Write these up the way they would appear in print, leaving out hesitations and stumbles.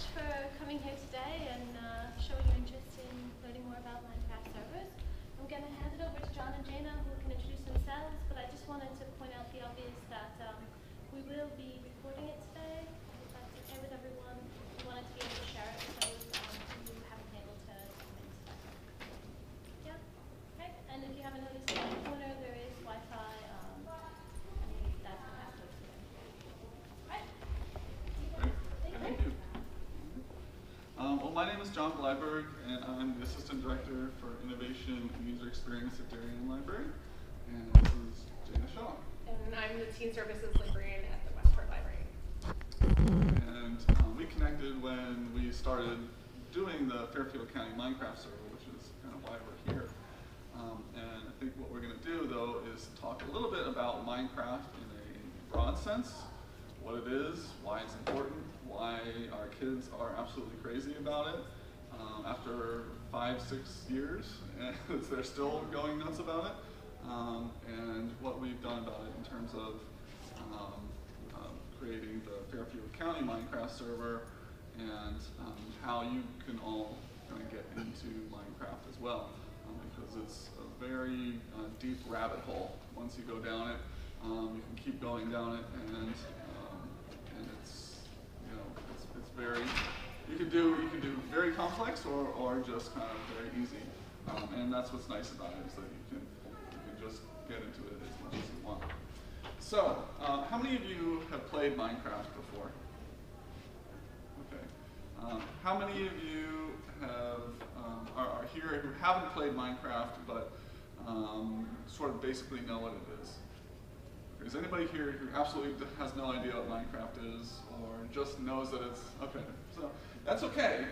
much for coming here today and showing your interest in learning more about Minecraft servers. I'm going to hand it over to John and Jaina, who can introduce themselves, but I just wanted to point out the obvious that we will be recording it today. If that's okay with everyone, we wanted to be able to share it with those who haven't been able to come in today. Yeah? Okay. And if you haven't noticed, in the corner there is Wi-Fi, and that's the password to it. Right. Thank you. Well, my name is John Blyberg, and I'm the Assistant Director for Innovation and User Experience at Darien Library. And this is Jaina Shaw. And I'm the Teen Services Librarian at the Westport Library. And we connected when we started doing the Fairfield County Minecraft server, which is kind of why we're here. And I think what we're going to do, though, is talk a little bit about Minecraft in a broad sense, what it is, why it's important, why our kids are absolutely crazy about it. After 5-6 years, they're still going nuts about it, and what we've done about it in terms of creating the Fairfield County Minecraft server, and how you can all kind of get into Minecraft as well, because it's a very deep rabbit hole. Once you go down it, you can keep going down it, and it's, you know, it's very, you can do very complex or just kind of very easy, and that's what's nice about it, is that you can just get into it as much as you want. So, how many of you have played Minecraft before? Okay. How many of you are here who haven't played Minecraft but sort of basically know what it is? Is anybody here who absolutely has no idea what Minecraft is, or just knows that it's, okay, so that's okay.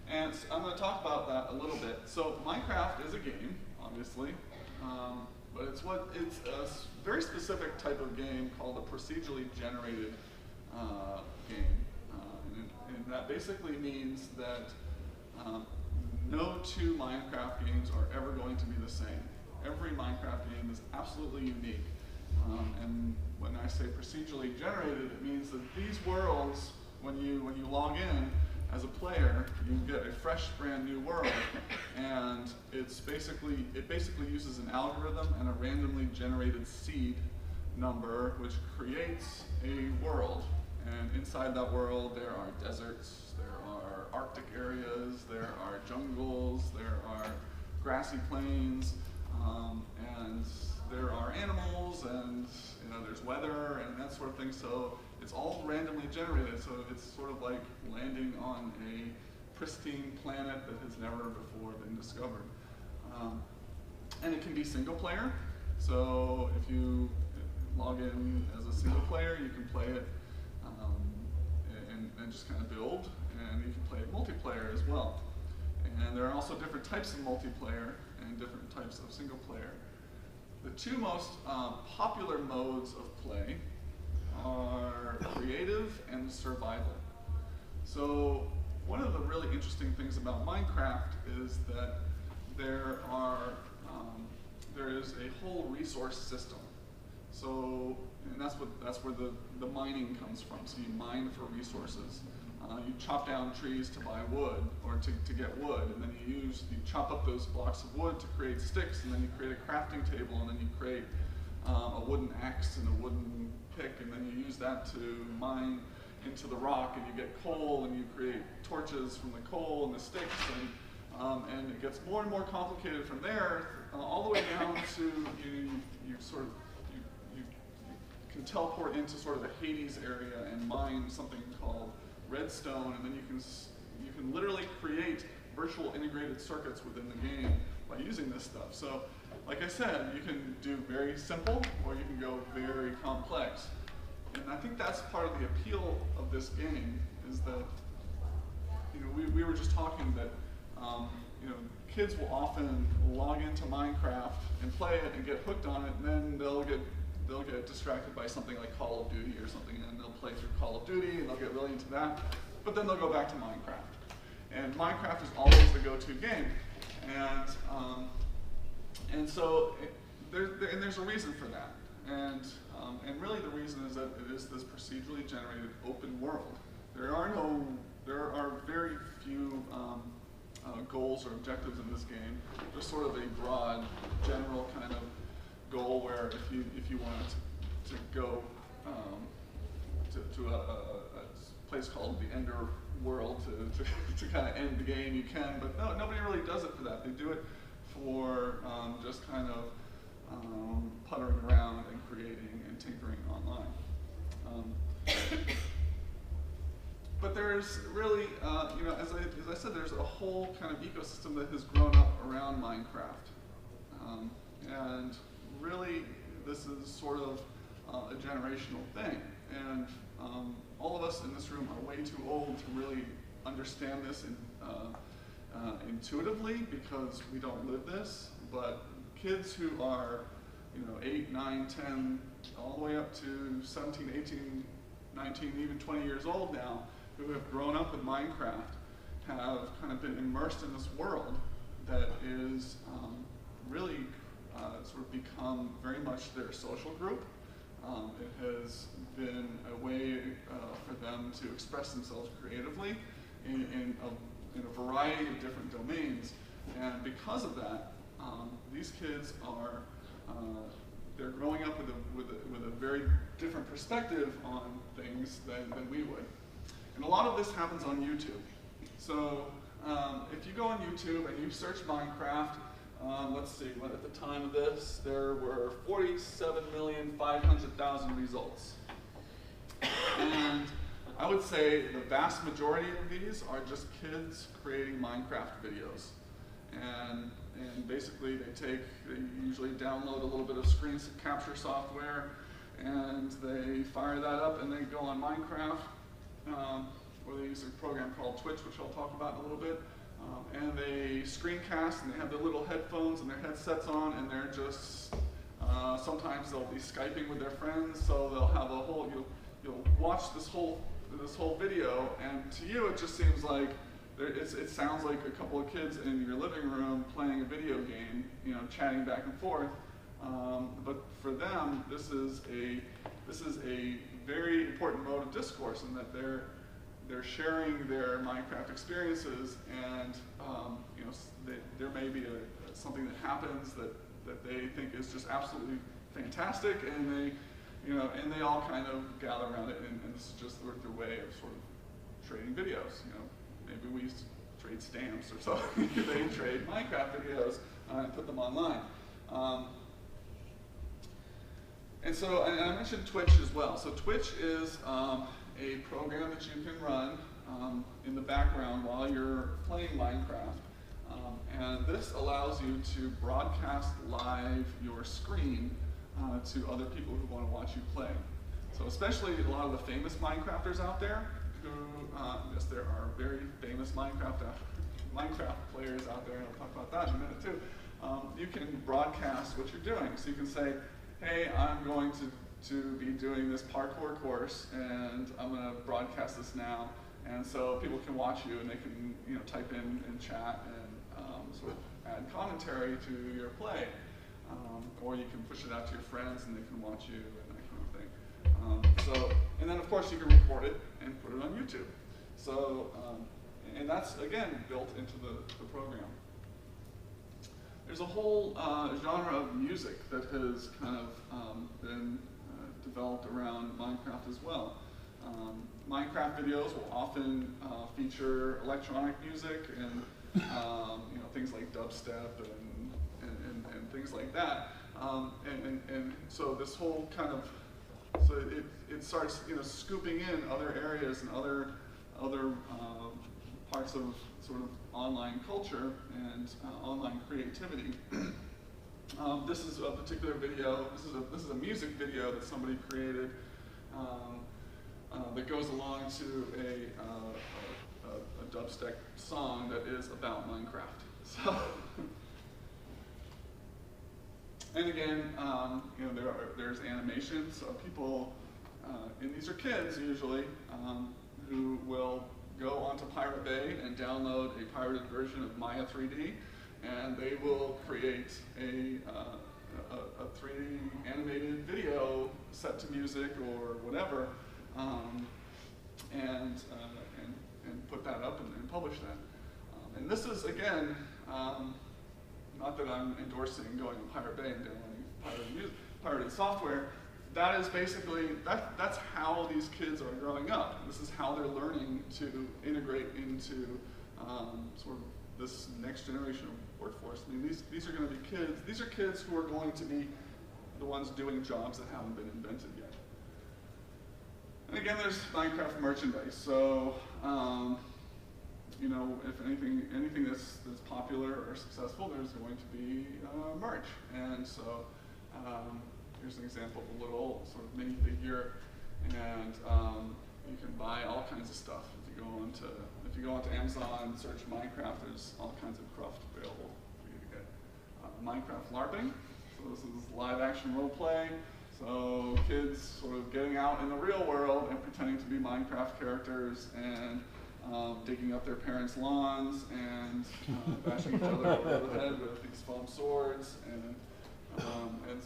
And I'm going to talk about that a little bit. So Minecraft is a game, obviously, but it's a very specific type of game called a procedurally generated game. And that basically means that no two Minecraft games are ever going to be the same. Every Minecraft game is absolutely unique. And when I say procedurally generated, it means that these worlds, when you log in as a player, you get a fresh, brand new world, and it basically uses an algorithm and a randomly generated seed number, which creates a world. And inside that world, there are deserts, there are Arctic areas, there are jungles, there are grassy plains, and there are animals, and there's weather and that sort of thing. So it's all randomly generated. So it's sort of like landing on a pristine planet that has never before been discovered. And it can be single player. So if you log in as a single player, you can play it and just kind of build, and you can play it multiplayer as well. And there are also different types of multiplayer and different types of single player. The two most popular modes of play are creative and survival. So one of the really interesting things about Minecraft is that there is a whole resource system. So, and that's where the mining comes from. So you mine for resources. You chop down trees to buy wood, or to get wood, and then you chop up those blocks of wood to create sticks, and then you create a crafting table, and then you create a wooden axe and a wooden pick, and then you use that to mine into the rock, and you get coal, and you create torches from the coal and the sticks, and it gets more and more complicated from there, all the way down to you can teleport into sort of the Hades area and mine something called redstone, and then you can literally create virtual integrated circuits within the game by using this stuff. So, like I said, you can do very simple, or you can go very complex. And I think that's part of the appeal of this game, is that, we were just talking that kids will often log into Minecraft and play it and get hooked on it, and then they'll get distracted by something like Call of Duty or something, and they'll play through Call of Duty and they'll get really into that, but then they'll go back to Minecraft. And Minecraft is always the go-to game, and so there's a reason for that, and really the reason is that it is this procedurally generated open world. There are no there are very few goals or objectives in this game. Just sort of a broad, general kind of goal where if you wanted to go to a place called the Ender World to kind of end the game, you can. But no, nobody really does it for that. They do it for just kind of puttering around and creating and tinkering online. But there's really, as I said, there's a whole kind of ecosystem that has grown up around Minecraft. And really, this is sort of a generational thing. And all of us in this room are way too old to really understand this intuitively because we don't live this. But kids who are 8, 9, 10, all the way up to 17, 18, 19, even 20 years old now, who have grown up with Minecraft, have kind of been immersed in this world that is really sort of become very much their social group. It has been a way for them to express themselves creatively in a variety of different domains. And because of that, these kids are they're growing up with a very different perspective on things than we would. And a lot of this happens on YouTube. So if you go on YouTube and you search Minecraft, let's see, at the time of this, there were 47,500,000 results. And I would say the vast majority of these are just kids creating Minecraft videos. And basically they usually download a little bit of screen capture software, and they fire that up and they go on Minecraft, or they use a program called Twitch, which I'll talk about in a little bit, and they screencast, and they have their little headphones and their headsets on, and they're just, sometimes they'll be Skyping with their friends, so they'll have a whole, you'll watch this whole video, and to you it just seems like, it sounds like a couple of kids in your living room playing a video game, chatting back and forth. But for them, this is a very important mode of discourse in that they're sharing their Minecraft experiences, and there may be something that happens that they think is just absolutely fantastic, and they all kind of gather around it, and this is just their way of sort of trading videos. Maybe we used to trade stamps or something. They trade Minecraft videos and put them online. And I mentioned Twitch as well. So Twitch is a program that you can run in the background while you're playing Minecraft. And this allows you to broadcast live your screen to other people who want to watch you play. So especially a lot of the famous Minecrafters out there, yes, there are very famous Minecraft players out there, and I'll talk about that in a minute too. You can broadcast what you're doing. So you can say, hey, I'm going to be doing this parkour course, and I'm going to broadcast this now. And so people can watch you, and they can type in and chat and sort of add commentary to your play. Or you can push it out to your friends, and they can watch you and that kind of thing. And then of course you can record it and put it on YouTube. So, and that's again built into the program. There's a whole genre of music that has kind of been developed around Minecraft as well. Minecraft videos will often feature electronic music and things like dubstep and things like that. And so this whole kind of, so it starts scooping in other areas and other parts of sort of online culture and online creativity. This is a particular video. This is a music video that somebody created that goes along to a dubstep song that is about Minecraft. So. And again, there's animation, so people, and these are kids usually, who will go onto Pirate Bay and download a pirated version of Maya 3D, and they will create a 3D animated video set to music or whatever, and and put that up and publish that. And this is, again, not that I'm endorsing going to Pirate Bay and downloading pirated software. That is basically, that's how these kids are growing up. This is how they're learning to integrate into sort of this next generation of workforce. I mean, these are going to be kids. These are kids who are going to be the ones doing jobs that haven't been invented yet. And again, there's Minecraft merchandise. So, you know, if anything that's popular or successful, there's going to be merch. And so, here's an example of a little sort of minifigure, and you can buy all kinds of stuff. If you go onto Amazon and search Minecraft, there's all kinds of craft available for you to get. Minecraft LARPing, so this is live action role play. So kids sort of getting out in the real world and pretending to be Minecraft characters and digging up their parents' lawns and bashing each other over the head with these foam swords and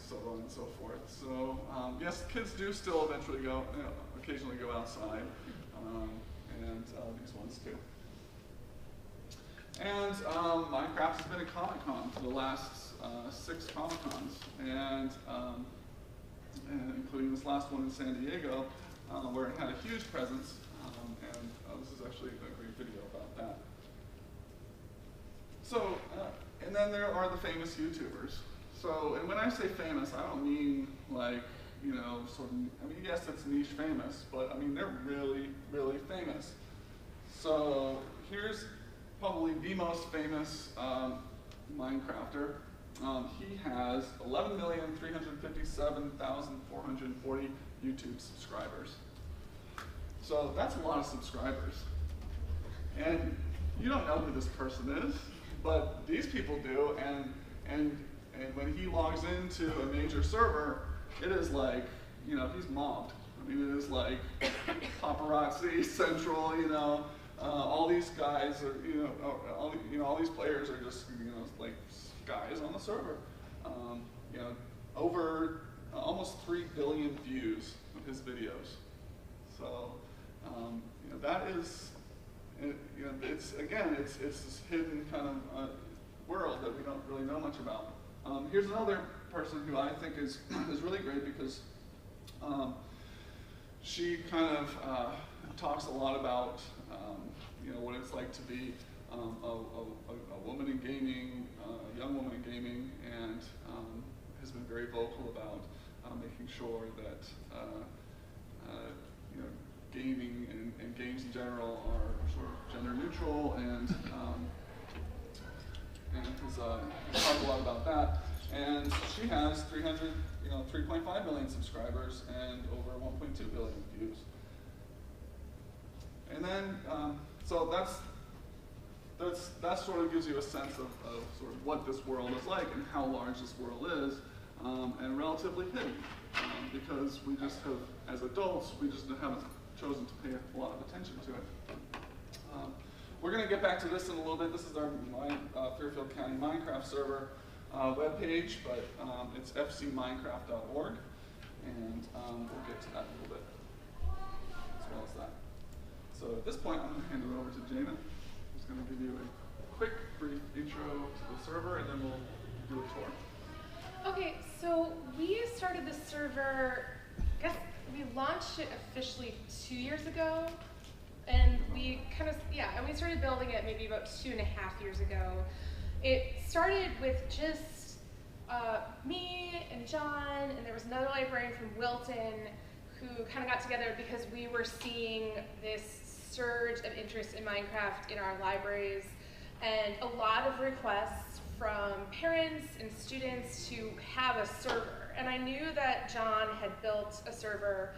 so on and so forth. So yes, kids do still eventually occasionally go outside, and these ones too. And Minecraft has been at Comic-Con for the last 6 Comic-Cons, and including this last one in San Diego, where it had a huge presence. And this is actually a great video about that. So, and then there are the famous YouTubers. So, and when I say famous, I don't mean like, you know, sort of, I mean, yes, it's niche famous, but I mean, they're really, really famous. So, here's probably the most famous Minecrafter. He has 11,357,440 YouTube subscribers. So that's a lot of subscribers. And you don't know who this person is, but these people do, and when he logs into a major server, it is like, you know, he's mobbed. I mean, it is like paparazzi central, you know, all these guys are, all these players are just, you know, like guys on the server. You know, over almost 3 billion views of his videos. So, you know, that is, you know, it's this hidden kind of world that we don't really know much about. Here's another person who I think is really great because she kind of talks a lot about you know, what it's like to be a woman in gaming, a young woman in gaming, and has been very vocal about making sure that you know, gaming and games in general are sort of gender neutral, and has talked a lot about that. And she has 3.5 million subscribers and over 1.2 billion views. And then, so that sort of gives you a sense of sort of what this world is like and how large this world is, and relatively hidden, because we just have, as adults, we just haven't chosen to pay a lot of attention to it. We're going to get back to this in a little bit. This is our Fairfield County Minecraft server webpage, but it's fcminecraft.org, and we'll get to that in a little bit, as well as that. So at this point, I'm going to hand it over to Jaina, who's going to give you a quick, brief intro to the server, and then we'll do a tour. Okay, so we started the server, I guess we launched it officially 2 years ago. And we kind of, and we started building it maybe about 2.5 years ago. It started with just me and John, and there was another librarian from Wilton who kind of got together because we were seeing this surge of interest in Minecraft in our libraries, and a lot of requests from parents and students to have a server. And I knew that John had built a server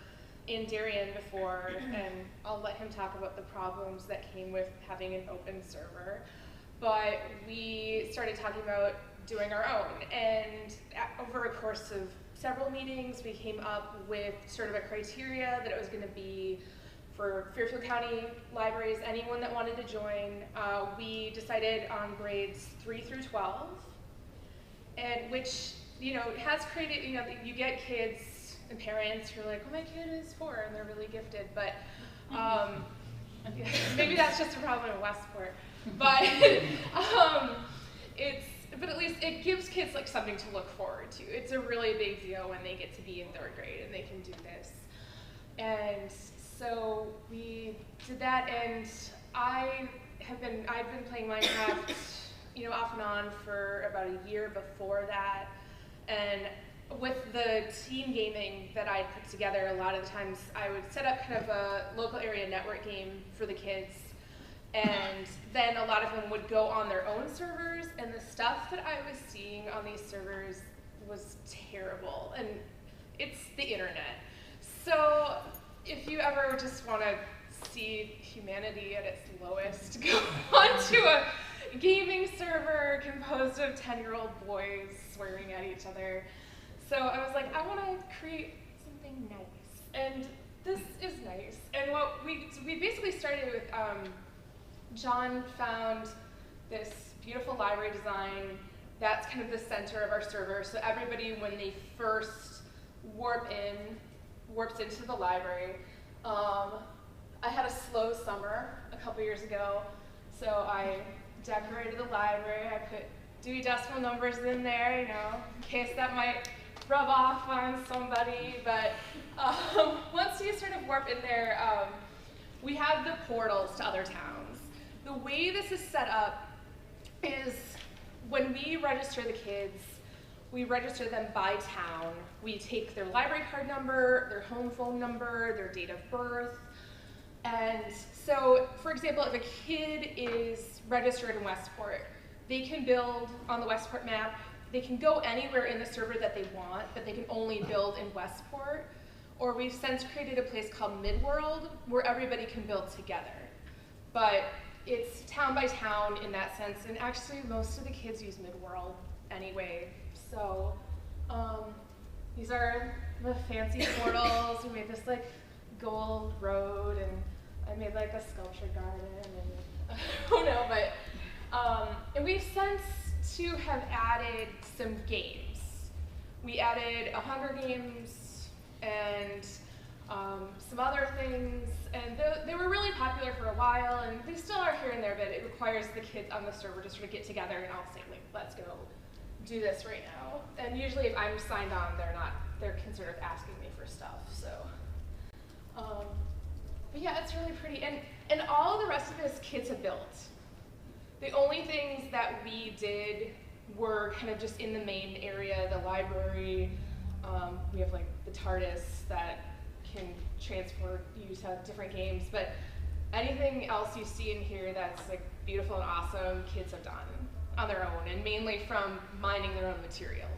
in Darien before, and I'll let him talk about the problems that came with having an open server. But we started talking about doing our own, and over a course of several meetings, we came up with sort of a criteria that it was going to be for Fairfield County libraries, anyone that wanted to join. We decided on grades 3 through 12, and which, you know, has created, you know, you get kids and parents who are like, oh, my kid is 4 and they're really gifted, but Yeah, maybe that's just a problem in Westport, but but at least it gives kids like something to look forward to. It's a really big deal when they get to be in 3rd grade and they can do this. And so we did that, and I've been playing Minecraft, you know, off and on for about a year before that. And with the team gaming that I put together, a lot of the times I would set up kind of a local area network game for the kids, and then a lot of them would go on their own servers, and the stuff that I was seeing on these servers was terrible, and it's the internet. So if you ever just want to see humanity at its lowest, go onto a gaming server composed of 10-year-old boys swearing at each other. So I was like, I want to create something nice, and this is nice. And what we basically started with, John found this beautiful library design that's kind of the center of our server. So everybody, when they first warps into the library. I had a slow summer a couple years ago, so I decorated the library. I put Dewey Decimal numbers in there, you know, in case that might rub off on somebody. But once you sort of warp in there, we have the portals to other towns. The way this is set up is when we register the kids, we register them by town. We take their library card number, their home phone number, their date of birth. And so, for example, if a kid is registered in Westport, they can build on the Westport map. They can go anywhere in the server that they want, but they can only build in Westport. Or we've since created a place called Midworld, where everybody can build together. But it's town by town in that sense, and actually most of the kids use Midworld anyway. So these are the fancy portals. We made this like gold road, and I made like a sculpture garden, and I don't know, but and we've since to have added some games. We added Hunger Games and some other things, and they were really popular for a while, and they still are here and there, but it requires the kids on the server to sort of get together and all say, like, let's go do this right now. And usually if I'm signed on, they're considered asking me for stuff, so. But yeah, it's really pretty, and all the rest of this kids have built. The only things that we did were kind of just in the main area, the library. We have like the TARDIS that can transport you to different games, but anything else you see in here that's like beautiful and awesome, kids have done on their own, and mainly from mining their own materials.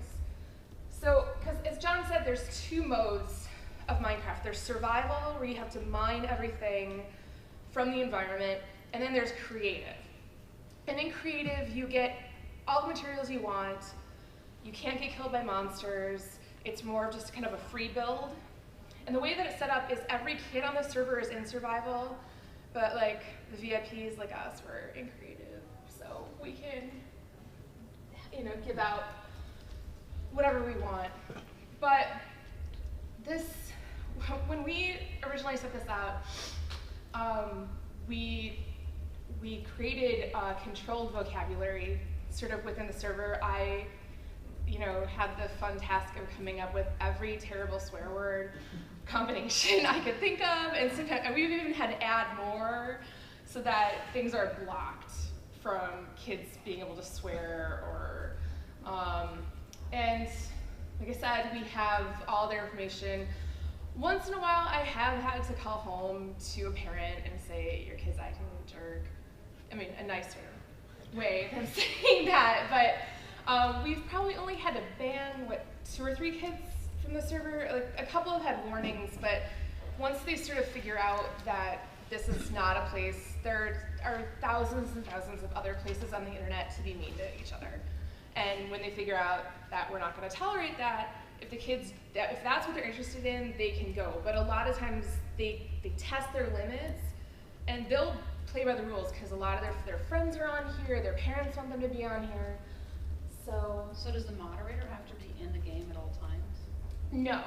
So, because as John said, there's 2 modes of Minecraft. There's survival, where you have to mine everything from the environment, and then there's creative. And in creative, you get all the materials you want. You can't get killed by monsters. It's more of just kind of a free build. And the way that it's set up is every kid on the server is in survival, but like the VIPs like us, we're in creative. So we can, you know, give out whatever we want. But this, when we originally set this out, we created a controlled vocabulary sort of within the server. I, you know, had the fun task of coming up with every terrible swear word combination I could think of, and sometimes we've even had to add more so that things are blocked from kids being able to swear, or, and like I said, we have all their information. Once in a while, I have had to call home to a parent and say, your kid's acting like a jerk. I mean, a nicer way than saying that, but we've probably only had to ban, 2 or 3 kids from the server. Like, a couple have had warnings, but once they sort of figure out that this is not a place, there are thousands and thousands of other places on the internet to be mean to each other. And when they figure out that we're not going to tolerate that, if the kids, if that's what they're interested in, they can go. But a lot of times they test their limits, and they'll play by the rules because a lot of their friends are on here, their parents want them to be on here. So does the moderator have to be in the game at all times? No.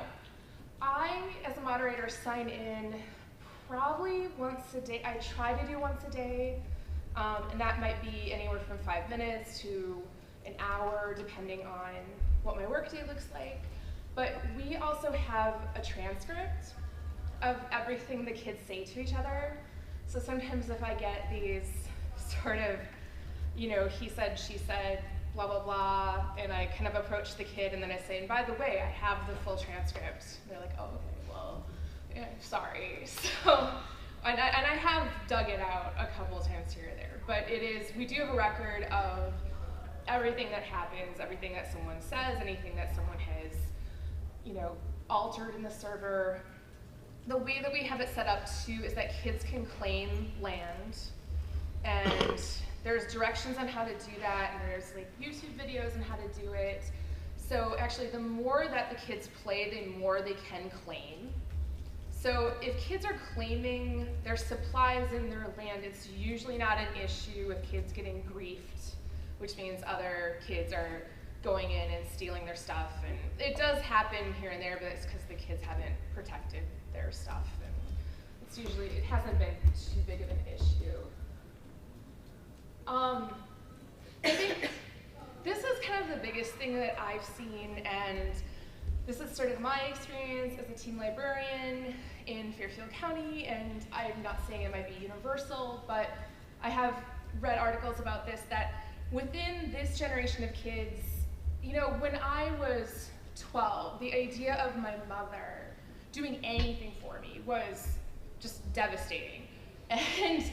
I, as a moderator, sign in probably once a day. I try to do once a day, and that might be anywhere from 5 minutes to an hour, depending on what my workday looks like. But we also have a transcript of everything the kids say to each other. So sometimes if I get these sort of, you know, he said, she said, blah, blah, blah, and I kind of approach the kid and then I say, and by the way, I have the full transcript. And they're like, oh, okay, well, yeah, sorry. So, and I have dug it out a couple of times here or there, but it is, we do have a record of everything that happens, everything that someone says, anything that someone has, you know, altered in the server. The way that we have it set up too is that kids can claim land, and there's directions on how to do that, and there's like YouTube videos on how to do it. So actually, the more that the kids play, the more they can claim. So if kids are claiming their supplies in their land, it's usually not an issue with kids getting griefed, which means other kids are going in and stealing their stuff. And it does happen here and there, but it's because the kids haven't protected their stuff. And it's usually, it hasn't been too big of an issue. I think this is kind of the biggest thing that I've seen, and this is sort of my experience as a teen librarian in Fairfield County, and I'm not saying it might be universal, but I have read articles about this, that within this generation of kids, you know, when I was 12, the idea of my mother doing anything for me was just devastating.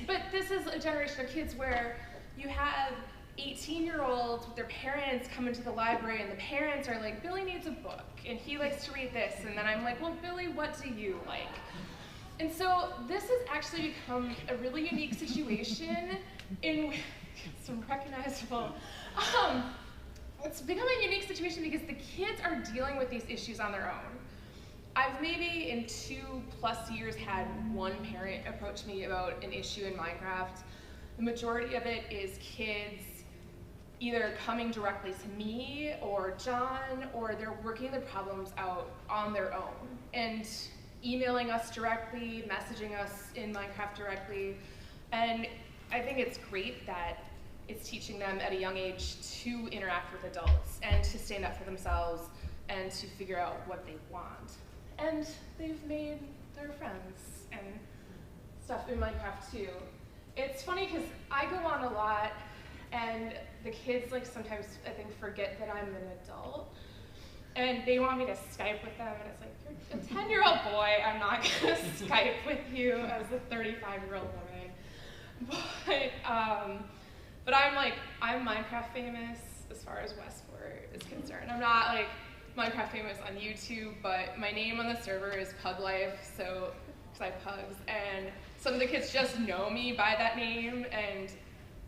But this is a generation of kids where you have 18-year-olds with their parents come into the library, and the parents are like, Billy needs a book, and he likes to read this, and then I'm like, well, Billy, what do you like? And so this has actually become a really unique situation in some recognizable, it's become a unique situation because the kids are dealing with these issues on their own. I've maybe in 2+ years had one parent approach me about an issue in Minecraft. The majority of it is kids either coming directly to me or John, or they're working the problems out on their own and emailing us directly, messaging us in Minecraft directly. And I think it's great that it's teaching them at a young age to interact with adults and to stand up for themselves and to figure out what they want. And they've made their friends and stuff in Minecraft too. It's funny because I go on a lot, and the kids like sometimes I think forget that I'm an adult, and they want me to Skype with them, and it's like, you're a 10-year-old boy, I'm not gonna Skype with you as a 35-year-old woman. But I'm Minecraft famous as far as Westport is concerned. I'm not like Minecraft famous on YouTube, but my name on the server is Pug Life, so because I have pugs, and some of the kids just know me by that name, and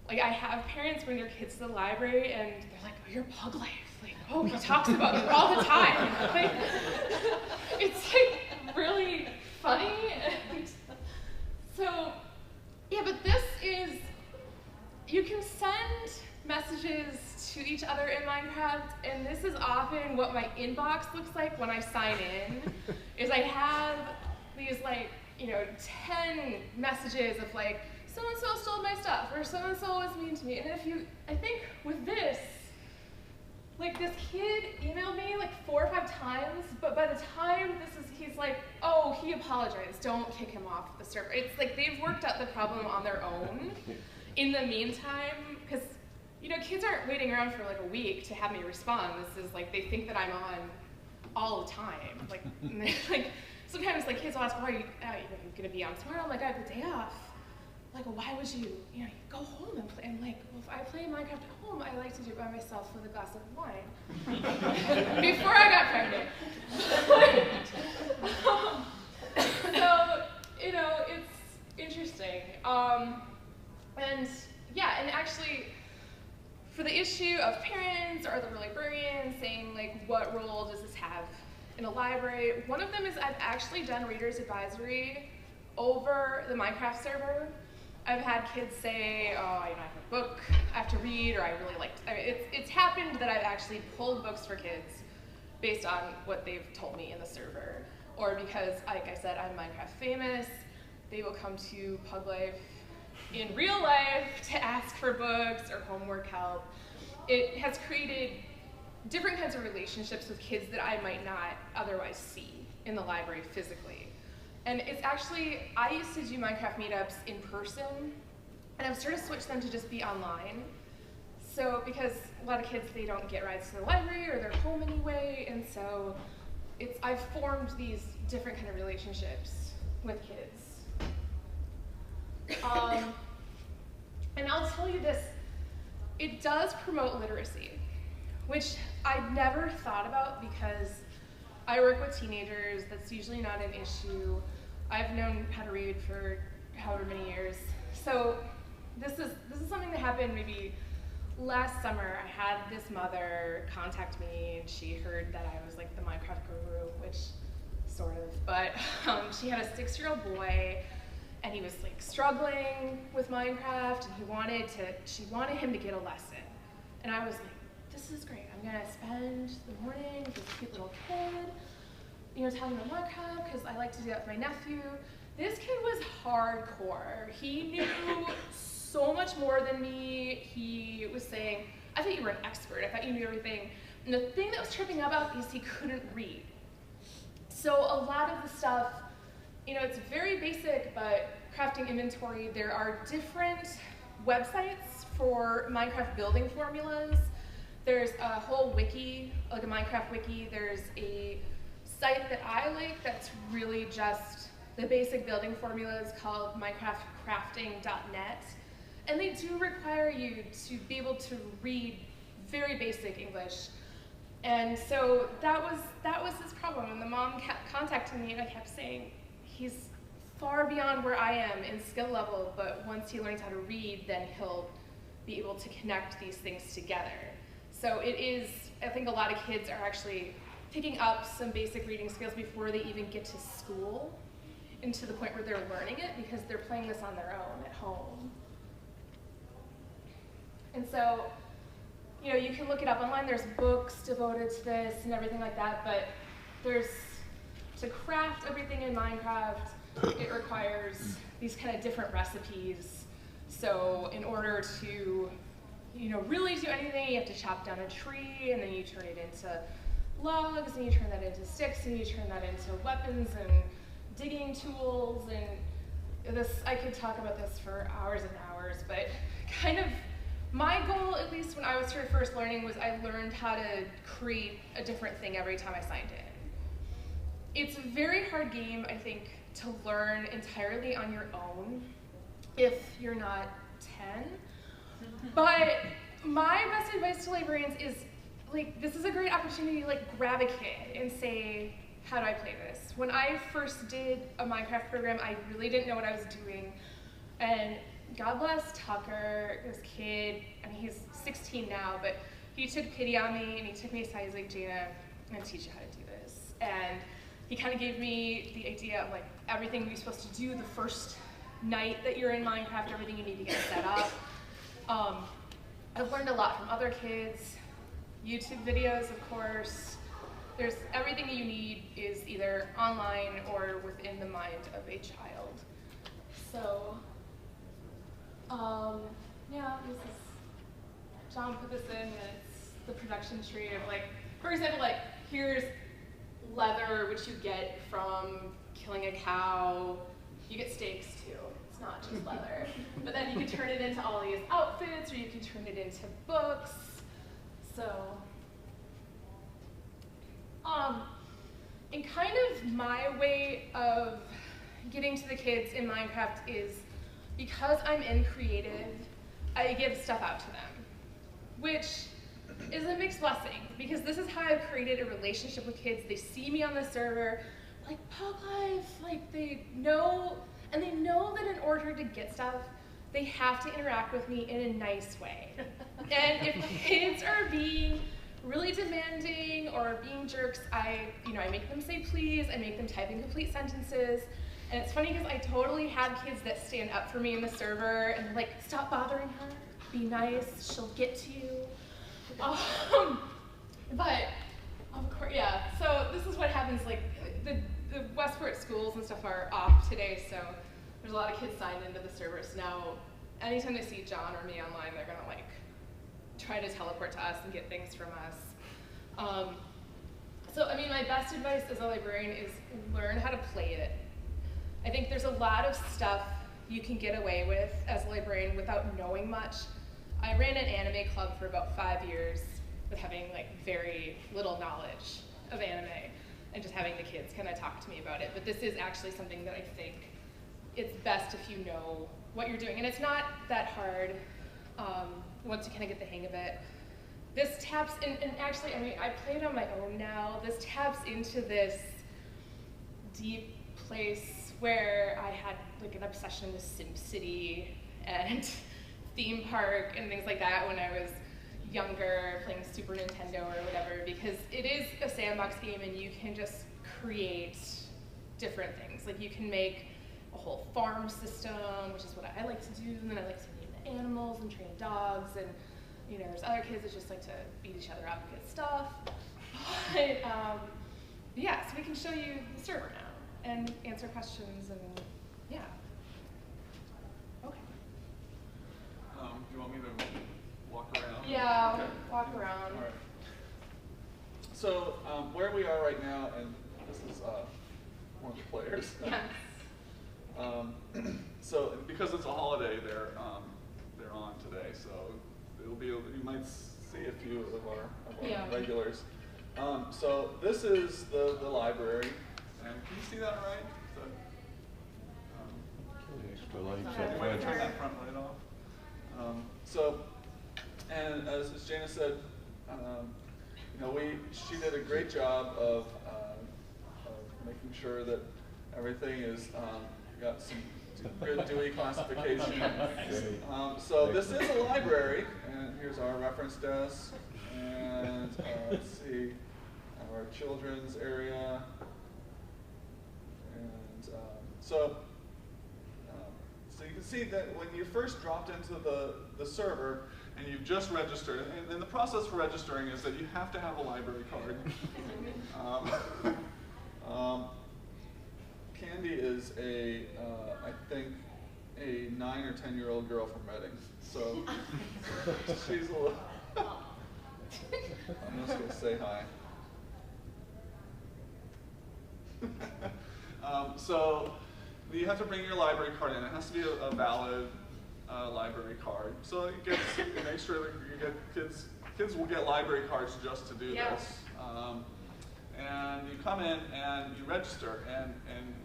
like I have parents bring their kids to the library, and they're like, oh, you're Pug Life. Like, oh, he talks about you all the time. Like, it's like really funny. And so, yeah, but this is, you can send messages to each other in Minecraft, and this is often what my inbox looks like when I sign in, is I have these like, you know, 10 messages of like, so-and-so stole my stuff, or so-and-so was mean to me. And if you, I think with this, like this kid emailed me like 4 or 5 times, but by the time he's like, oh, he apologized, don't kick him off the server. It's like they've worked out the problem on their own. In the meantime, because, you know, kids aren't waiting around for like a week to have me respond. This is like, they think that I'm on all the time. Like sometimes like kids will ask, oh, are you gonna be on tomorrow? I'm like, I have the day off. Like, well, why would you go home and play? And like, well, if I play Minecraft at home, I like to do it by myself with a glass of wine. Before I got pregnant. So, you know, it's interesting. And yeah, and actually, for the issue of parents or the librarians saying like, what role does this have in a library? One of them is I've actually done reader's advisory over the Minecraft server. I've had kids say, oh, I have a book I have to read, or I really like, it's happened that I've actually pulled books for kids based on what they've told me in the server, or because, like I said, I'm Minecraft famous, they will come to Pug Life in real life to ask for books or homework help. It has created different kinds of relationships with kids that I might not otherwise see in the library physically. And it's actually, I used to do Minecraft meetups in person, and I've sort of switched them to just be online. So, because a lot of kids, they don't get rides to the library or they're home anyway, and so I've formed these different kind of relationships with kids. And I'll tell you this, it does promote literacy, which I never thought about because I work with teenagers. That's usually not an issue. I've known how to read for however many years. So this is something that happened maybe last summer. I had this mother contact me, and she heard that I was like the Minecraft guru, which sort of, but she had a 6-year-old boy, and he was like struggling with Minecraft, and she wanted him to get a lesson. And I was like, this is great. I'm gonna spend the morning with this cute little kid, telling him about Minecraft, because I like to do that with my nephew. This kid was hardcore. He knew so much more than me. He was saying, I thought you were an expert. I thought you knew everything. And the thing that was tripping him up is he couldn't read. So a lot of the stuff, it's very basic, but crafting inventory, there are different websites for Minecraft building formulas. There's a whole wiki, like a Minecraft wiki. There's a site that I like that's really just the basic building formulas called minecraftcrafting.net. And they do require you to be able to read very basic English. And so that was his problem. And the mom kept contacting me, and I kept saying, he's far beyond where I am in skill level, but once he learns how to read, then he'll be able to connect these things together. So it is, I think a lot of kids are actually picking up some basic reading skills before they even get to school, and to the point where they're learning it because they're playing this on their own at home. And so, you can look it up online. There's books devoted to this and everything like that, but to craft everything in Minecraft, it requires these kind of different recipes. So in order to, really do anything, you have to chop down a tree, and then you turn it into logs, and you turn that into sticks, and you turn that into weapons and digging tools, and I could talk about this for hours and hours, but kind of my goal, at least when I was sort of first learning, was I learned how to create a different thing every time I signed in. It's a very hard game, I think, to learn entirely on your own if you're not 10. But my best advice to librarians is, this is a great opportunity to grab a kid and say, how do I play this? When I first did a Minecraft program, I really didn't know what I was doing. And God bless Tucker, this kid, he's 16 now, but he took pity on me, and he took me aside. He's like, Jaina, I'm gonna teach you how to do this. And he kind of gave me the idea of everything you're supposed to do the first night that you're in Minecraft, everything you need to get set up. I've learned a lot from other kids, YouTube videos, of course. There's everything you need is either online or within the mind of a child. So, yeah, John put this in, and it's the production tree of for example, here's leather, which you get from killing a cow. You get steaks too. It's not just leather. But then you can turn it into all these outfits, or you can turn it into books. So, and kind of my way of getting to the kids in Minecraft is, because I'm in creative, I give stuff out to them, which is a mixed blessing, because this is how I've created a relationship with kids. They see me on the server, Pug Life, they know, and they know that in order to get stuff, they have to interact with me in a nice way. And if kids are being really demanding or being jerks, I make them say please, I make them type in complete sentences. And it's funny because I totally have kids that stand up for me in the server and stop bothering her, be nice, she'll get to you. But of course, yeah, so this is what happens, the Westport schools and stuff are off today, so there's a lot of kids signed into the server, so now anytime they see John or me online, they're gonna like try to teleport to us and get things from us. So I mean, my best advice as a librarian is learn how to play it. I think there's a lot of stuff you can get away with as a librarian without knowing much. I ran an anime club for about 5 years with having like very little knowledge of anime and just having the kids kind of talk to me about it. But this is actually something that I think it's best if you know what you're doing. And it's not that hard once you kind of get the hang of it. This taps, and actually, I mean, I play it on my own now. This taps into this deep place where I had like an obsession with SimCity and theme park and things like that when I was younger, playing Super Nintendo or whatever, because it is a sandbox game and you can just create different things. Like you can make a whole farm system, which is what I like to do, and then I like to name the animals and train dogs, and you know, there's other kids that just like to beat each other up and get stuff. But yeah, so we can show you the server now and answer questions and yeah. Okay. Do you want me to walk around? Yeah, Okay. walk around. All right. So where we are right now, and this is one of the players. Yes. So because it's a holiday, they're on today. So it'll be, you might see a few of our regulars. So this is the library, and can you see that right? Extra lights You up want to turn front. that front light off. And as Jaina said, you know, she did a great job of making sure that everything is got some good Dewey classification. So this is a library, and here's our reference desk, and let's see, our children's area, and so you can see that when you first dropped into the server and you've just registered, and the process for registering is that you have to have a library card. Candy is I think, a 9 or 10-year-old girl from Reading. So she's a little, I'm just gonna say hi. So you have to bring your library card in. It has to be a valid library card. So it makes sure that you get kids will get library cards just to do this. And you come in and you register, and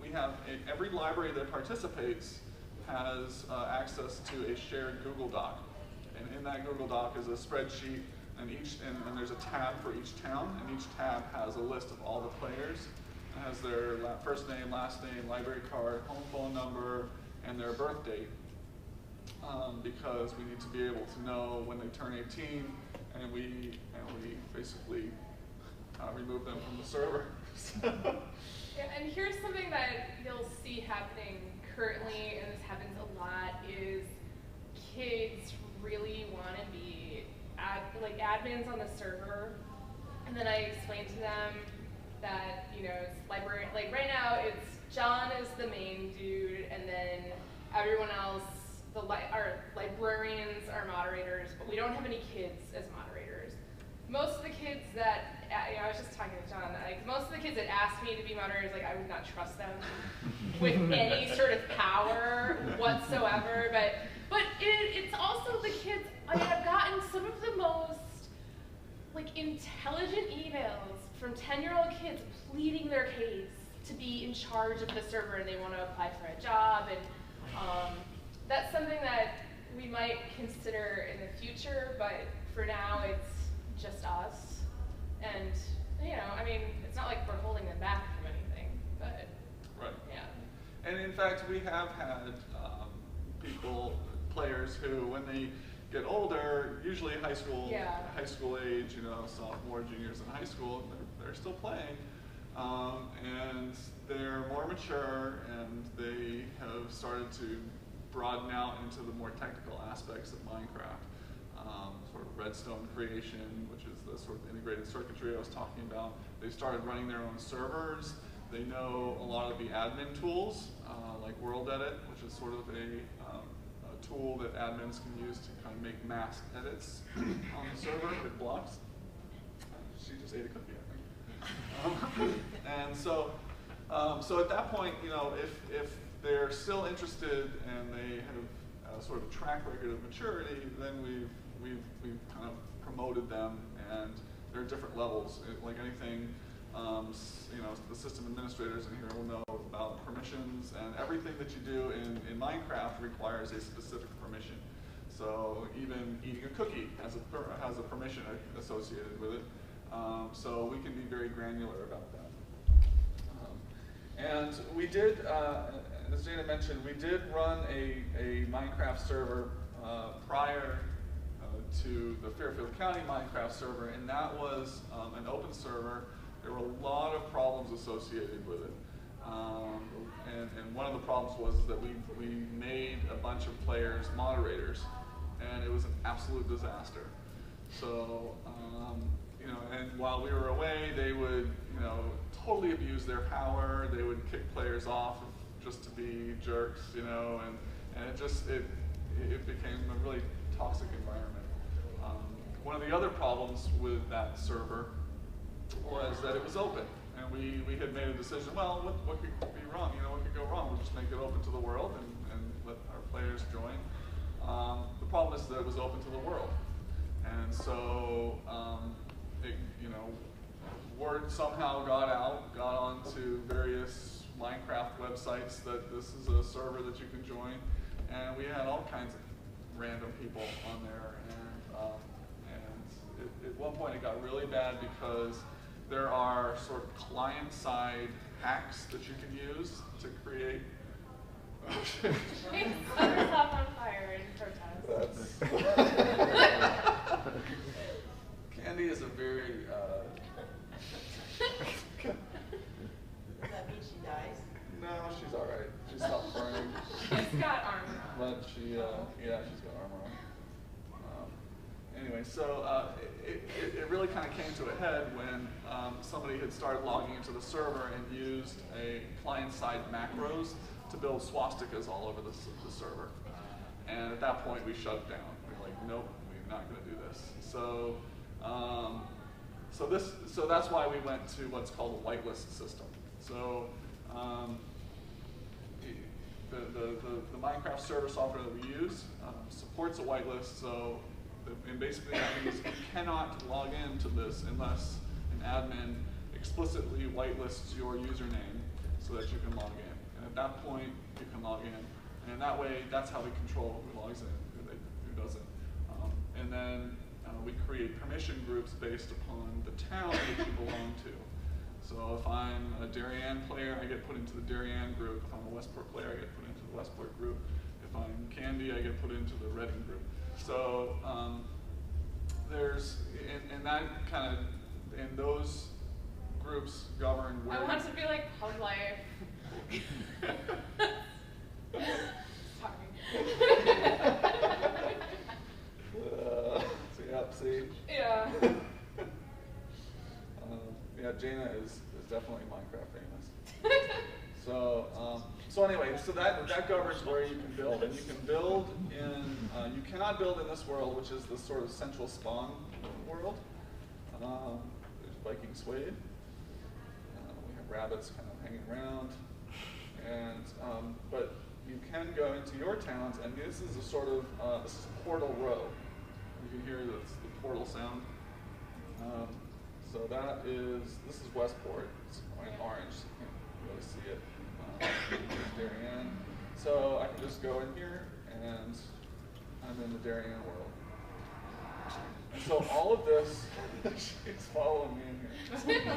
we have every library that participates has access to a shared Google Doc, and in that Google Doc is a spreadsheet, and there's a tab for each town, and each tab has a list of all the players. It has their first name, last name, library card, home phone number, and their birth date, because we need to be able to know when they turn 18, and we basically remove them from the server. Yeah, and here's something that you'll see happening currently, and this happens a lot, is kids really want to be admins on the server, and then I explain to them that, you know, it's library, like right now it's John is the main dude, and then everyone else, our librarians are moderators, but we don't have any kids as moderators. Most of the kids that, I was just talking to John, like most of the kids that asked me to be moderators, like I would not trust them with any sort of power whatsoever, but it's also the kids, I have gotten some of the most like intelligent emails from 10-year-old kids pleading their case to be in charge of the server, and they want to apply for a job, and that's something that we might consider in the future, but for now it's just us. And, you know, I mean, it's not like we're holding them back from anything, but Right. yeah. And in fact, we have had players who, when they get older, usually high school age, you know, sophomore, juniors in high school, they're still playing, and they're more mature, and they have started to broaden out into the more technical aspects of Minecraft. Sort of redstone creation, which is the sort of integrated circuitry I was talking about. They started running their own servers. They know a lot of the admin tools, like WorldEdit, which is sort of a tool that admins can use to kind of make mass edits on the server with blocks. She just ate a cookie, I think. And so, so at that point, you know, if they're still interested and they have sort of a track record of maturity, then we've kind of promoted them, and there are different levels. Like anything, you know, the system administrators in here will know about permissions, and everything that you do in Minecraft requires a specific permission. So even eating a cookie has a permission associated with it. So we can be very granular about that. And we did, as Jaina mentioned, we did run a Minecraft server prior to the Fairfield County Minecraft server, and that was an open server. There were a lot of problems associated with it. And one of the problems was that we made a bunch of players moderators, and it was an absolute disaster. So, you know, and while we were away, they would, you know, totally abuse their power. They would kick players off just to be jerks, you know, and it just, it became a really toxic environment. One of the other problems with that server was that it was open, and we had made a decision, well, what could be wrong? You know, what could go wrong? We'll just make it open to the world and let our players join. The problem is that it was open to the world. And so, you know, word somehow got onto various Minecraft websites that this is a server that you can join, and we had all kinds of random people on there, and at one point it got really bad because there are sort of client-side hacks that you can use to create. Stop on fire in protest. Candy is a very. Does that mean she dies? No, she's all right. She stopped burning. She's got armor on. But she, yeah, she's got armor on. Anyway, so it really kind of came to a head when somebody had started logging into the server and used a client-side macros to build swastikas all over the server. And at that point, we shut it down. We were like, nope, we're not going to do this. So, so that's why we went to what's called a whitelist system. So, the Minecraft server software that we use supports a whitelist. So, and basically that means you cannot log into this unless an admin explicitly whitelists your username so that you can log in. And at that point, you can log in. And in that way, that's how we control who logs in, who doesn't. And then we create permission groups based upon the town that you belong to. So if I'm a Darien player, I get put into the Darien group. If I'm a Westport player, I get put into the Westport group. If I'm Candy, I get put into the Reading group. So there's, and that kind of, and those groups govern where. I want to be like Hug Life. See? Yeah. Yeah, Jaina is definitely Minecraft famous. So anyway, so that governs where you can build, and you can build in. You cannot build in this world, which is the sort of central spawn world. There's Viking suede. We have rabbits kind of hanging around, and but you can go into your towns, and this is a sort of this is Portal Row. You can hear the portal sound. So this is Westport. It's in orange, so you can't really see it. There's Darien. So I can just go in here, and I'm in the Darien world. And so all of this, she's following me in here.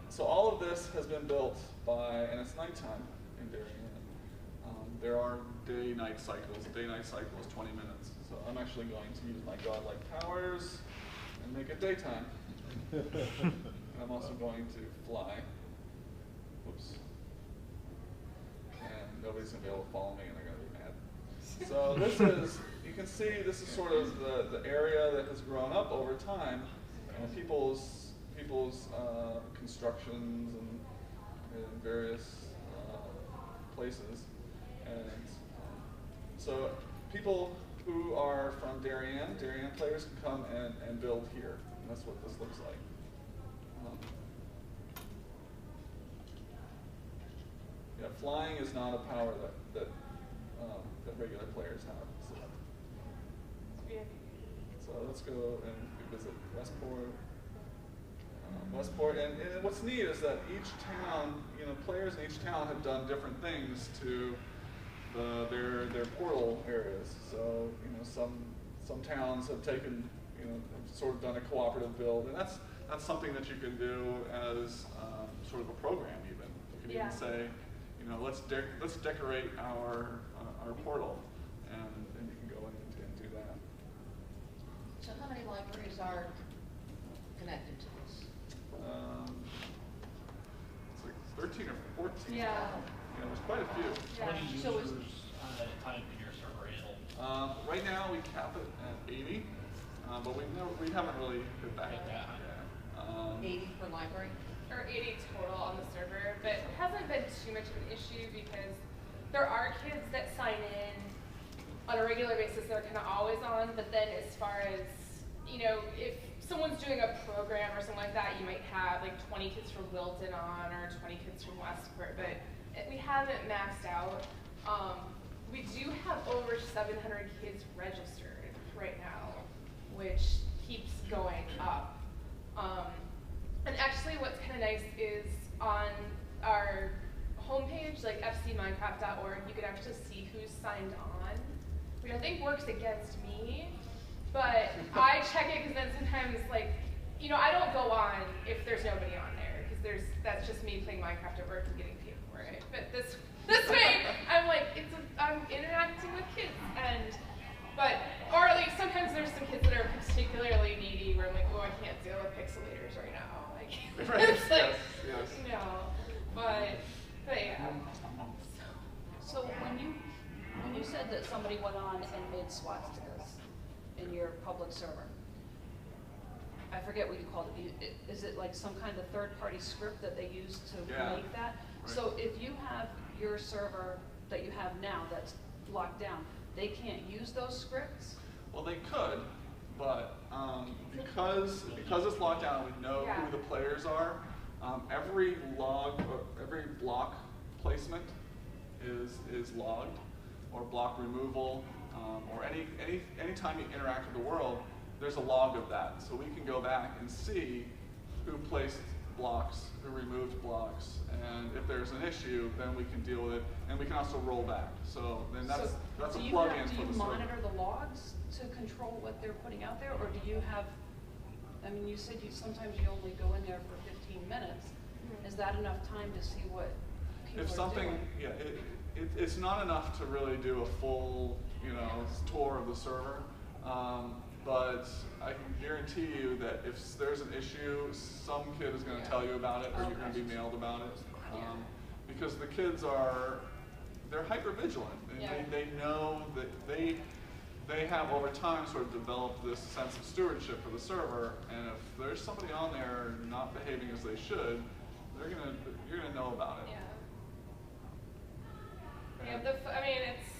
So all of this has been built by, and it's nighttime in Darien. There are day-night cycles. A day-night cycle is 20 minutes. So I'm actually going to use my godlike powers and make it daytime. I'm also going to fly. Whoops. And nobody's going to be able to follow me, and they're going to be mad. So this is, you can see, this is sort of the area that has grown up over time, and people's constructions in various places. And so people who are from Darien players can come and build here. And that's what this looks like. Yeah, flying is not a power that regular players have. So let's go and visit Westport. Westport, and what's neat is that each town, players in each town have done different things to their portal areas. So some towns have taken, sort of done a cooperative build, and that's something that you can do as sort of a program even. You can even say, let's decorate our portal, and you can go in and do that. So how many libraries are connected to this? It's like 13 or 14. Yeah. There's quite a few. How many So users at a time in your server handle? Right now we cap it at 80, but we haven't really hit that. Yeah. 80 per library? Or 80 total on the server, but it hasn't been too much of an issue because there are kids that sign in on a regular basis. They're kind of always on, but then as far as, if someone's doing a program or something like that, you might have like 20 kids from Wilton on or 20 kids from Westport, but we haven't maxed out. We do have over 700 kids registered right now, which keeps going up. And actually what's kind of nice is on our homepage, like fcminecraft.org, you can actually see who's signed on, which I think works against me, but I check it because then sometimes, I don't go on if there's nobody on there, because that's just me playing Minecraft at work and getting paid for it. But this way, I'm like, I'm interacting with kids, or like sometimes there's some kids that are particularly needy where I'm like, oh, I can't deal with pixelators right now. Right. It's like, yes. But yeah. So when you said that somebody went on and made swastikas in your public server, I forget what you called it. Is it like some kind of third-party script that they use to make that? Right. So if you have your server that you have now that's locked down, they can't use those scripts? Well, they could, but because it's locked down, we know who the players are. Every block placement is logged, or block removal, or any time you interact with the world, there's a log of that. So we can go back and see who placed blocks, who removed blocks, and if there's an issue, then we can deal with it, and we can also roll back. So then that's a plug-in for the server. Do you monitor the logs to control what they're putting out there, or do you have? I mean, you said sometimes you only go in there for 15 minutes. Mm-hmm. Is that enough time to see what people are doing? It's not enough to really do a full, tour of the server. But I can guarantee you that if there's an issue, some kid is going to tell you about it, or you're going to be mailed about it. Because the kids they're hyper vigilant, and they know that they have over time sort of developed this sense of stewardship for the server, and if there's somebody on there not behaving as they should, you're gonna know about it.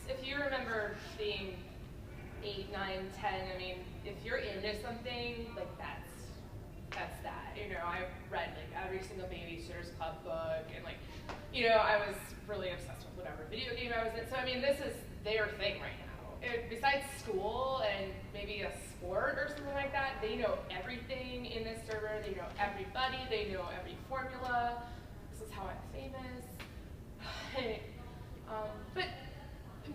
If you remember being 8, 9, 10, if you're into something, that's that. I've read every single Babysitter's Club book, and I was really obsessed with whatever video game I was in. So this is their thing right now. Besides school and maybe a sport or something like that, they know everything in this server. They know everybody. They know every formula. This is how I'm famous. But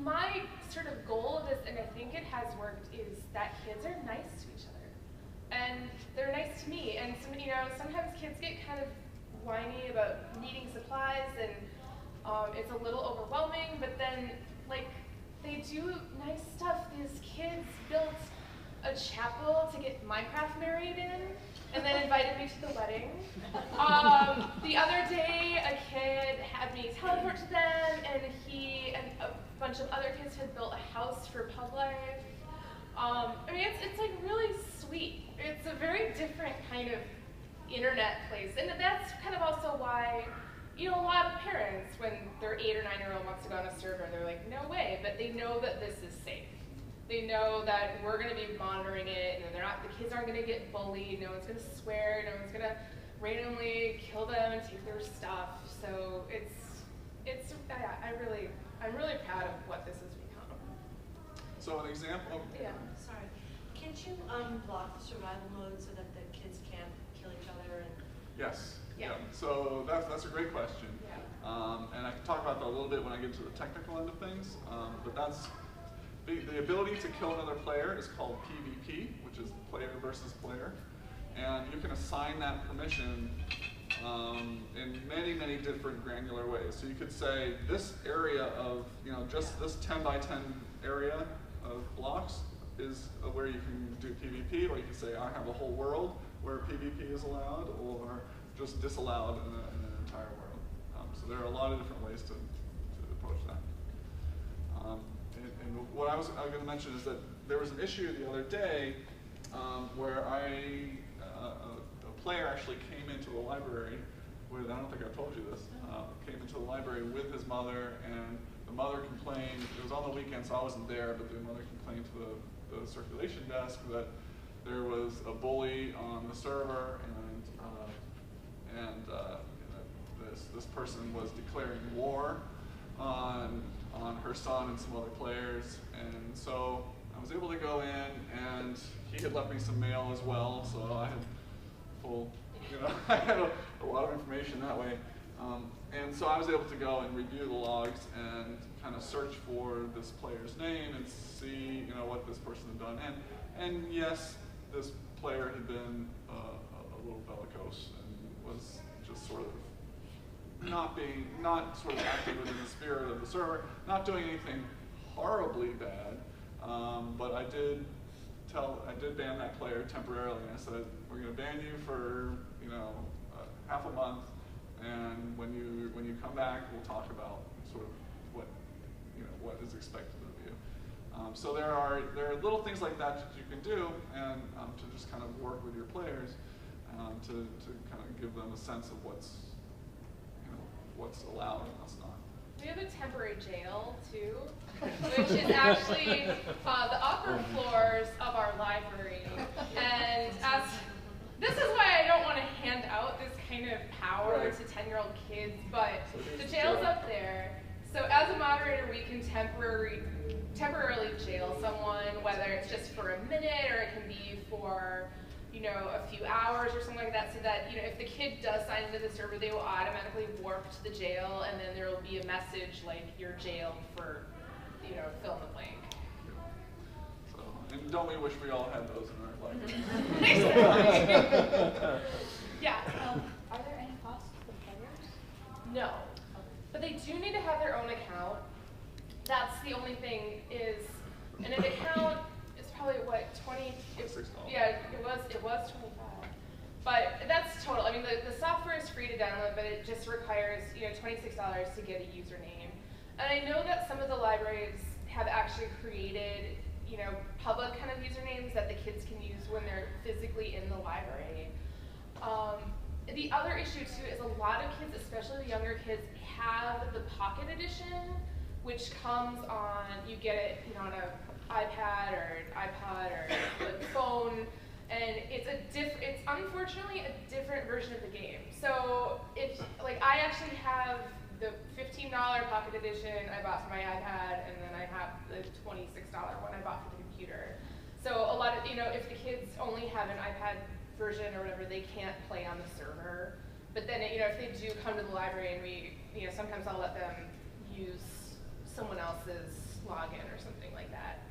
my sort of goal of this, and I think it has worked, is that kids are nice to each other, and they're nice to me. And sometimes kids get kind of whiny about needing supplies, and it's a little overwhelming. But then, they do nice stuff. These kids built a chapel to get Minecraft married in, and then invited me to the wedding. The other day, a kid had me teleport to them, and he and a bunch of other kids had built a house for pub life. It's really sweet. It's a very different kind of internet place, and that's kind of also why, you know, a lot of parents, when their 8 or 9-year-old wants to go on a server, they're like, no way, but they know that this is safe. They know that we're going to be monitoring it, and the kids aren't going to get bullied, no one's going to swear, no one's going to randomly kill them and take their stuff. So I'm really proud of what this has become. So an example. Yeah. Sorry. Can't you block the survival mode so that the kids can't kill each other? And Yes. Yeah. So that's a great question. Yeah. And I can talk about that a little bit when I get to the technical end of things. But that's the ability to kill another player is called PvP, which is player versus player. And you can assign that permission in many, many different granular ways. So you could say this area of, just this 10 by 10 area of blocks is where you can do PvP, or you can say I have a whole world where PvP is allowed, or just disallowed in an entire world. So there are a lot of different ways to approach that. And what I was going to mention is that there was an issue the other day where a player actually came into the library with, I don't think I told you this, came into the library with his mother, and the mother complained, it was on the weekend so I wasn't there, but the mother complained to the circulation desk that there was a bully on the server, and this person was declaring war on her son and some other players, and so I was able to go in, and he had left me some mail as well, so I had full, I had a lot of information that way, and so I was able to go and review the logs and kind of search for this player's name and see, what this person had done, and yes, this player had been a little bellicose and was just sort of not sort of acting within the spirit of the server, not doing anything horribly bad, but I did ban that player temporarily. And I said, we're going to ban you for half a month, and when you come back, we'll talk about sort of what is expected of you. So there are little things like that you can do, and to just kind of work with your players to kind of give them a sense of what's allowed and what's not. We have a temporary jail too, which is actually the upper floors of our library. And this is why I don't want to hand out this kind of power to 10-year-old kids, but the jail's up there. So as a moderator, we can temporarily jail someone, whether it's just for a minute or it can be for a few hours or something like that, so that, if the kid does sign into the server, they will automatically warp to the jail, and then there will be a message like, you're jailed for, fill in the blank. So, and don't we wish we all had those in our library? Yeah. Are there any costs to the players? No. But they do need to have their own account. That's the only thing is, and an account is probably what, $26. Yeah, it was 25. But that's total. I mean, the software is free to download, but it just requires, $26 to get a username. And I know that some of the libraries have actually created, public kind of usernames that the kids can use when they're physically in the library. The other issue too is a lot of kids, especially the younger kids, have the Pocket Edition, which comes on, you get it on an iPad or an iPod or a phone, and it's unfortunately a different version of the game. So I actually have the $15 Pocket Edition I bought for my iPad, and then I have the $26 one I bought for the computer. So a lot of, if the kids only have an iPad version or whatever, they can't play on the server. But then, if they do come to the library and we, sometimes I'll let them use someone else's login or something like that.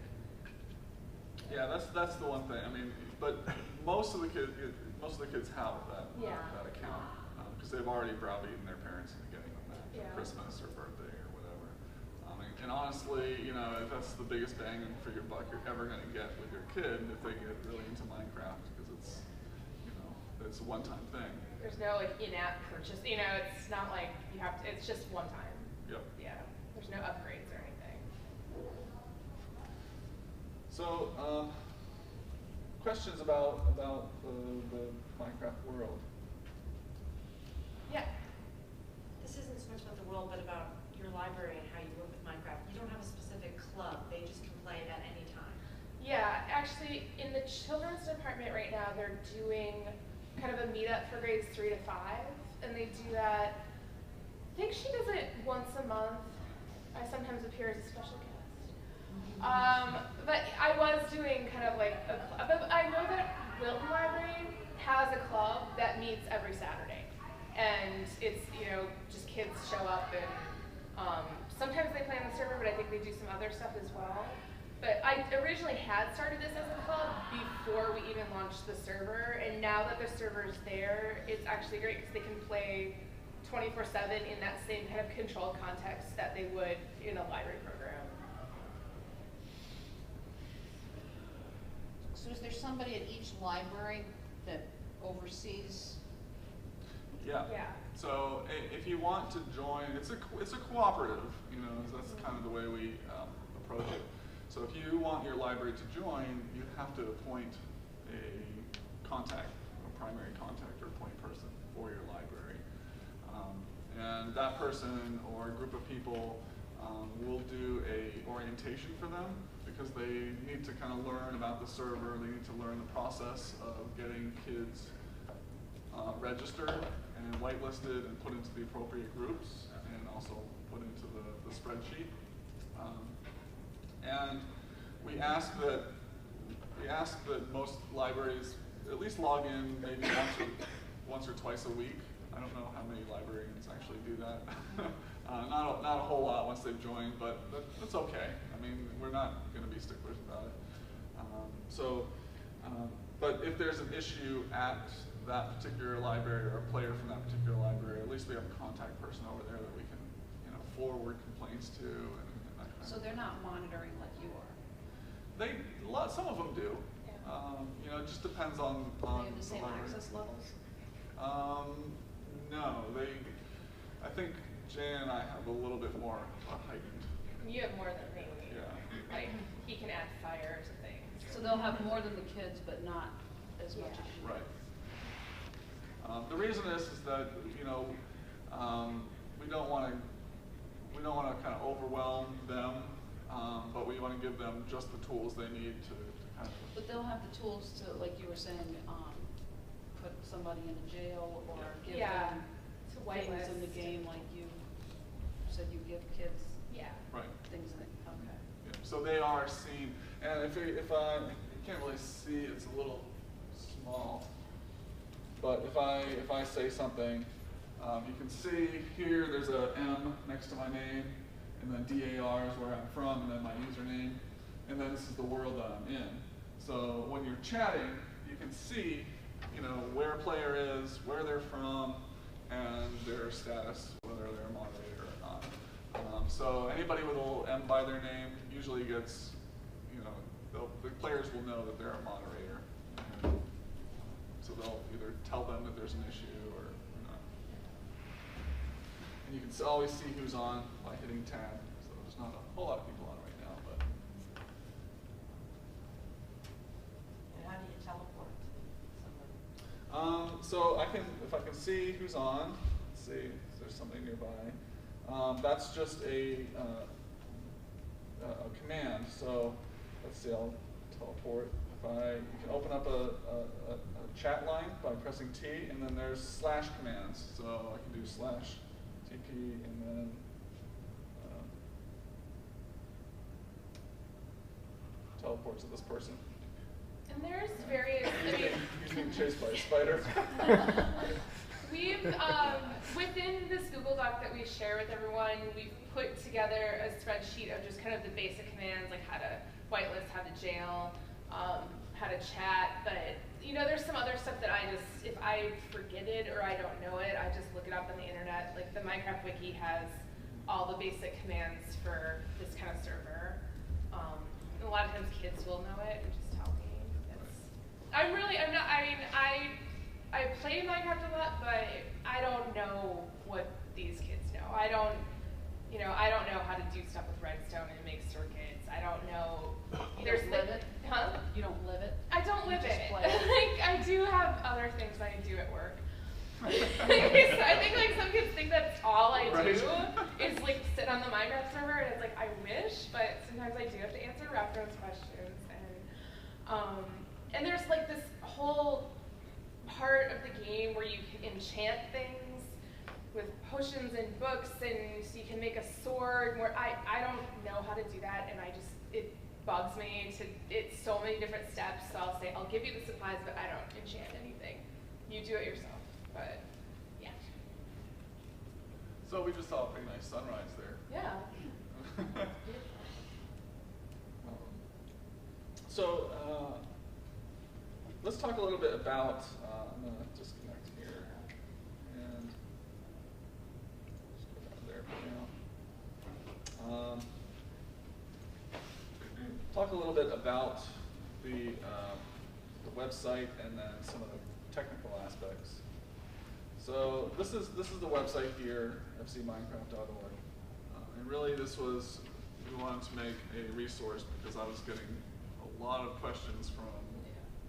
Yeah, that's the one thing. I mean, but most of the kids have that account because they've already browbeaten their parents into getting them that for Christmas or birthday or whatever. And honestly, that's the biggest bang for your buck you're ever going to get with your kid if they get really into Minecraft, because it's a one-time thing. There's no in-app purchase. It's not like you have to. It's just one time. Yep. Yeah. There's no upgrades or anything. So, questions about the Minecraft world? Yeah. This isn't so much about the world, but about your library and how you work with Minecraft. You don't have a specific club. They just can play it at any time. Yeah, actually, in the children's department right now, they're doing kind of a meetup for grades 3 to 5, and they do that. I think she does it once a month. I sometimes appear as a special guest. But I was doing kind of like a club. But I know that Wilton Library has a club that meets every Saturday, and it's just kids show up and sometimes they play on the server, but I think they do some other stuff as well. But I originally had started this as a club before we even launched the server, and now that the server's there, it's actually great because they can play 24/7 in that same kind of controlled context that they would in a library program. So is there somebody at each library that oversees? Yeah. Yeah. So if you want to join, it's a cooperative. That's kind of the way we approach it. So if you want your library to join, you have to appoint a contact, a primary contact or point person for your library. And that person or a group of people will do a orientation for them because they need to kind of learn about the server. They need to learn the process of getting kids registered and whitelisted and put into the appropriate groups and also put into the spreadsheet. And we ask that most libraries at least log in maybe once or twice a week. I don't know how many librarians actually do that. Not a whole lot once they've joined, but that's okay. I mean, we're not going to be sticklers about it. But if there's an issue at that particular library or a player from that particular library, at least we have a contact person over there that we can forward complaints to and that kind of So they're not monitoring like you are? Some of them do. Yeah. It just depends on Do they have the same library. access levels? No, I think Jaina and I have a little bit more heightened. You have more than me. Yeah. Like, he can add fire to things. So they'll have more than the kids, but not as much as you. Right. The reason is that we don't want to kind of overwhelm them, but we want to give them just the tools they need to kind of. But they'll have the tools to, like you were saying, put somebody in a jail or give them to things whitelist. in the game, like you said you give kids Right. things in it. Okay. Yeah. So they are seen, and if you can't really see, it's a little small. But if I say something, you can see here there's a M next to my name, and then DAR is where I'm from, and then my username, and then this is the world that I'm in. So when you're chatting, you can see, where a player is, where they're from, and their status, whether they're a moderator or not. So anybody with a little M by their name usually gets, the players will know that they're a moderator. And so they'll either tell them that there's an issue or not. And you can always see who's on by hitting tab. So there's not a whole lot of people on right now, but. And how do you teleport somebody? So if I can see who's on, let's see if there's somebody nearby. That's just a command. So let's see, I'll teleport. You can open up a chat line by pressing T, and then there's slash commands. So I can do slash TP and then teleport to this person. And there's various. He's being chased by a spider. We've, within this Google Doc that we share with everyone, we've put together a spreadsheet of just kind of the basic commands, like how to whitelist, how to jail, how to chat. But, there's some other stuff that if I forget it or I don't know it, I just look it up on the internet. Like the Minecraft Wiki has all the basic commands for this kind of server. And a lot of times kids will know it and just tell me. I play Minecraft a lot, but I don't know what these kids know. I don't know how to do stuff with redstone and make circuits. I don't know. You don't live it? Huh? You don't live it? I don't live just it. play it? Like, I do have other things I do at work. I think like some kids think that's all I Right. do is like sit on the Minecraft server, and it's like I wish, but sometimes I do have to answer Raptor's questions, and there's like this whole part of the game where you can enchant things with potions and books, and so you can make a sword. Where I don't know how to do that, and it bugs me. It's so many different steps. So I'll say I'll give you the supplies, but I don't enchant anything. You do it yourself. But yeah. So we just saw a pretty nice sunrise there. Yeah. So let's talk a little bit about, I'm going to disconnect here and just go down there for now. Talk a little bit about the website and then some of the technical aspects. So this is the website here, fcminecraft.org. And really we wanted to make a resource because I was getting a lot of questions from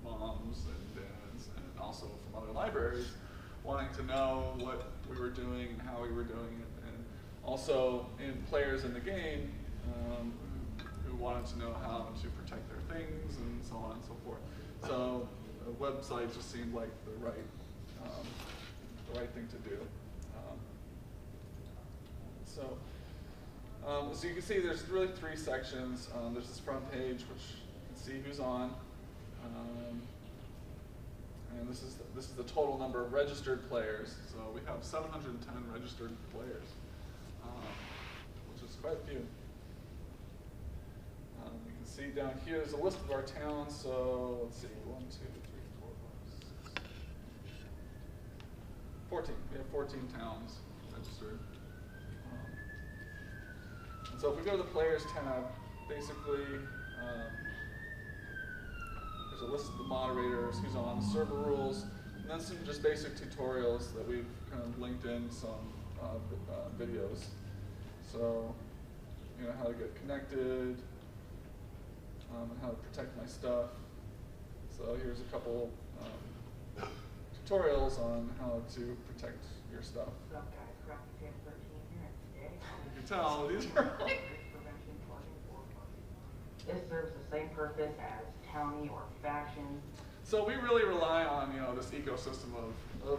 moms and dads and also from other libraries wanting to know what we were doing and how we were doing it, and also in players in the game who wanted to know how to protect their things and so on and so forth. So a website just seemed like the right thing to do. So you can see there's really 3 sections. There's this front page, which you can see who's on. And this is the total number of registered players. So we have 710 registered players, which is quite a few. You can see down here there's a list of our towns. So let's see, 1, 2, 3, 4, 5, 6, 14. We have 14 towns registered. And so if we go to the Players tab, basically there's a list of the moderators, who's on, server rules, and then some just basic tutorials that we've kind of linked in some videos. So, how to get connected, and how to protect my stuff. So here's a couple tutorials on how to protect your stuff. You can tell these are all This serves the same purpose as county or faction. So we really rely on this ecosystem of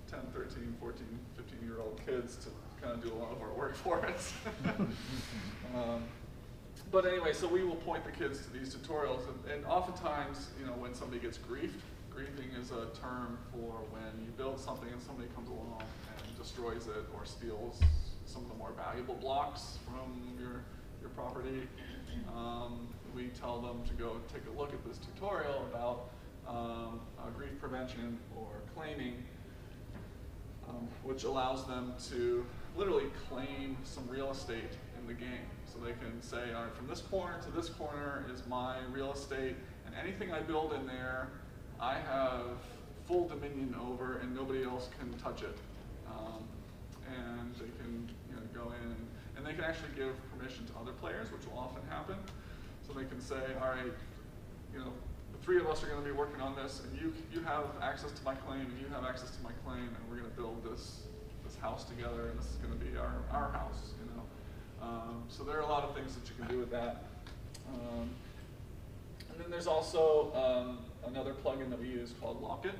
10, 13, 14, 15-year-old kids to kind of do a lot of our work for us. But anyway, so we will point the kids to these tutorials, and oftentimes, when somebody gets griefed, griefing is a term for when you build something and somebody comes along and destroys it or steals some of the more valuable blocks from your property. We tell them to go take a look at this tutorial about grief prevention or claiming, which allows them to literally claim some real estate in the game. So they can say, all right, from this corner to this corner is my real estate, and anything I build in there, I have full dominion over, and nobody else can touch it. And they can go in, and they can actually give permission to other players, which will often happen. So they can say, all right, the 3 of us are going to be working on this, and you have access to my claim, and you have access to my claim, and we're going to build this house together, and this is going to be our house. So there are a lot of things that you can do with that. And then there's also another plugin that we use called Lock It,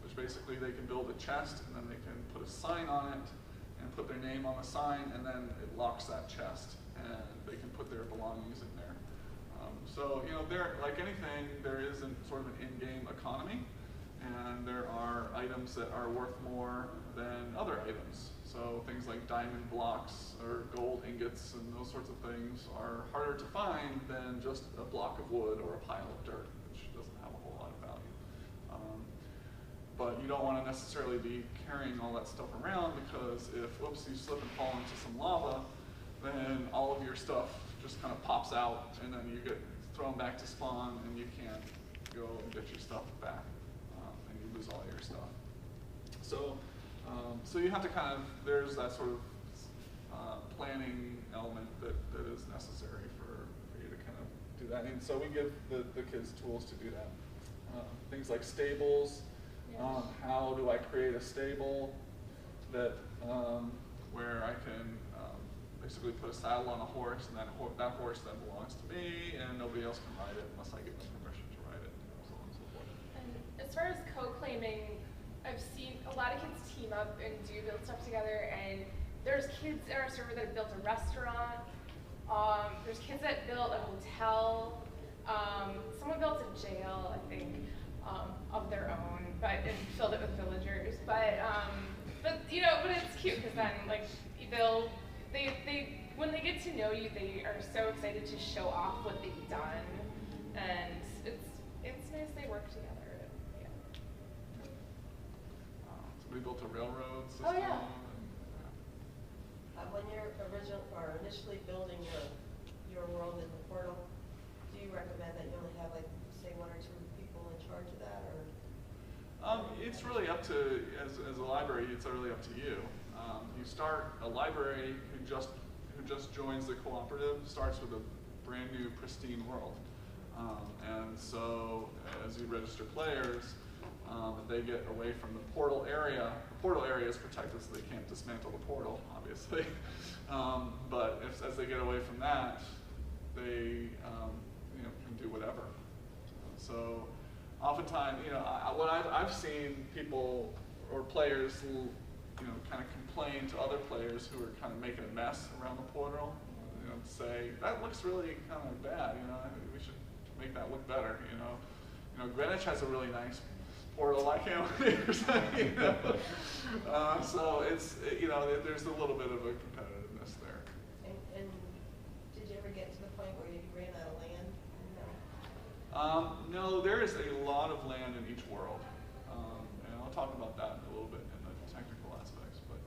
which basically they can build a chest, and then they can put a sign on it, and put their name on the sign, and then it locks that chest, and they can put their belongings in there. So there, like anything, there is sort of an in-game economy, and there are items that are worth more than other items. So things like diamond blocks or gold ingots and those sorts of things are harder to find than just a block of wood or a pile of dirt, which doesn't have a whole lot of value. But you don't want to necessarily be carrying all that stuff around, because if, whoops, you slip and fall into some lava, then all of your stuff just kind of pops out, and then you get thrown back to spawn, and you can't go and get your stuff back, and you lose all your stuff. So, so you have to kind of, there's that sort of planning element that is necessary for you to kind of do that. And so we give the kids tools to do that. Things like stables. Yeah. How do I create a stable that where I can basically put a saddle on a horse, and that horse then belongs to me, and nobody else can ride it unless I give them permission to ride it, so on and so forth. And as far as co-claiming, I've seen a lot of kids team up and do build stuff together, and there's kids in our server that have built a restaurant. There's kids that built a hotel. Someone built a jail, I think, of their own, and filled it with villagers. But you know, but it's cute because then like they when they get to know you, they are so excited to show off what they've done, and it's nice they work together. Yeah. Somebody built a railroad system. Oh, yeah. When you're initially building your world in the portal, do you recommend that you only have like say 1 or 2 people in charge of that, or? It's really up to, as a library, it's really up to you. You start a library who just joins the cooperative starts with a brand new pristine world, and so as you register players, if they get away from the portal area is protected, so they can't dismantle the portal, obviously. But as they get away from that, they can do whatever. So oftentimes, what I've seen people or players kind of complain to other players who are kind of making a mess around the portal, say, that looks really kind of bad, we should make that look better, Greenwich has a really nice portal, I can't wait for so it's, there's a little bit of a competitiveness there. And did you ever get to the point where you ran out of land? No, there is a lot of land in each world, and I'll talk about that a little bit in the technical aspects. But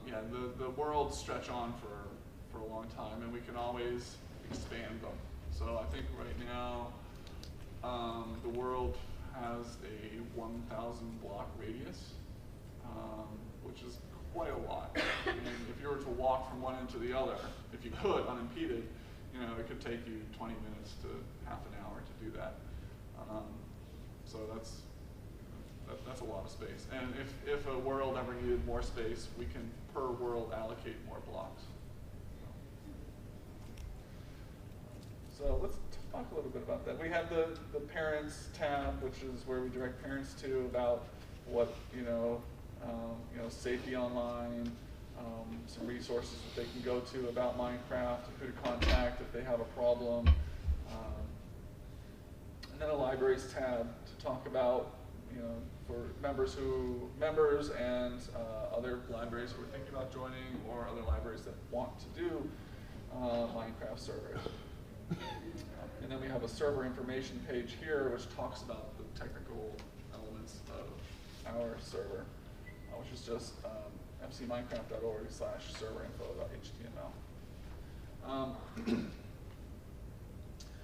yeah, the worlds stretch on for a long time, and we can always expand them. So I think right now the world has a 1,000 block radius, which is quite a lot. And if you were to walk from one end to the other, if you could, unimpeded, it could take you 20 minutes to half an hour to do that. So that's a lot of space. And if a world ever needed more space, we can, per world, allocate more blocks. So let's talk a little bit about that. We have the parents tab, which is where we direct parents to about what, safety online, some resources that they can go to about Minecraft, who to contact if they have a problem. And then a libraries tab to talk about, for members and other libraries who are thinking about joining, or other libraries that want to do Minecraft servers. And then we have a server information page here, which talks about the technical elements of our server, which is just mcminecraft.org/serverinfo.html.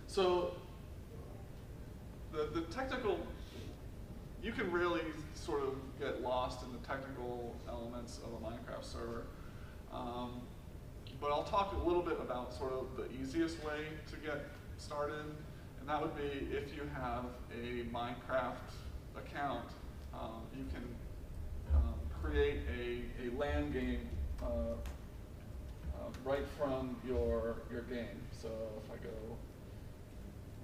So the technical, you can really sort of get lost in the technical elements of a Minecraft server. But I'll talk a little bit about sort of the easiest way to get started, and that would be if you have a Minecraft account, you can create a LAN game right from your game. So if I go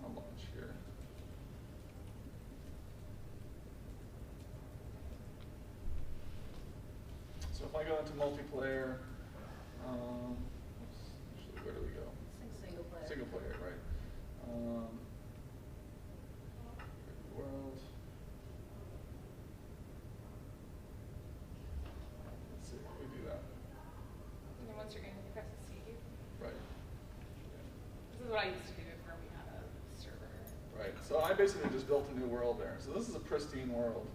on launch here. So if I go into multiplayer, actually, where do we go? Single player. Single player, right. World. Let's see if we do that. And then once you're in, you press the C. Right. This is what I used to do before we had a server. Right. So I basically just built a new world there. So this is a pristine world.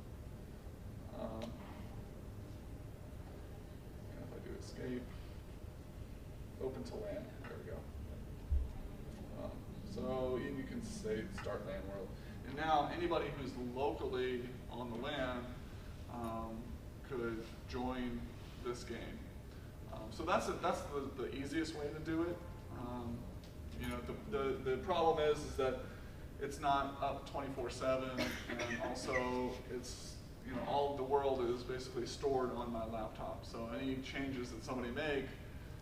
And if I do escape, open to LAN, there we go. So you can say start LAN world. And now anybody who's locally on the LAN could join this game. So that's the easiest way to do it. The problem is that it's not up 24/7, and also it's you know, all of the world is basically stored on my laptop. So any changes that somebody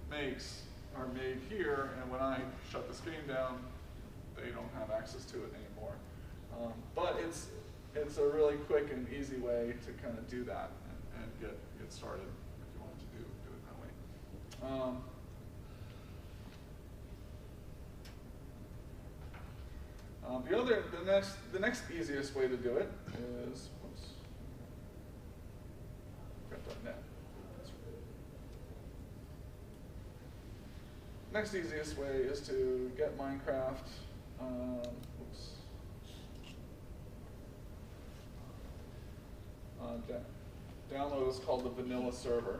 makes are made here, and when I shut this game down, they don't have access to it anymore. But it's a really quick and easy way to kind of do that and get started if you want to do it that way. The next easiest way to do it is, whoops, .net. Next easiest way is to get Minecraft. Download is called the vanilla server.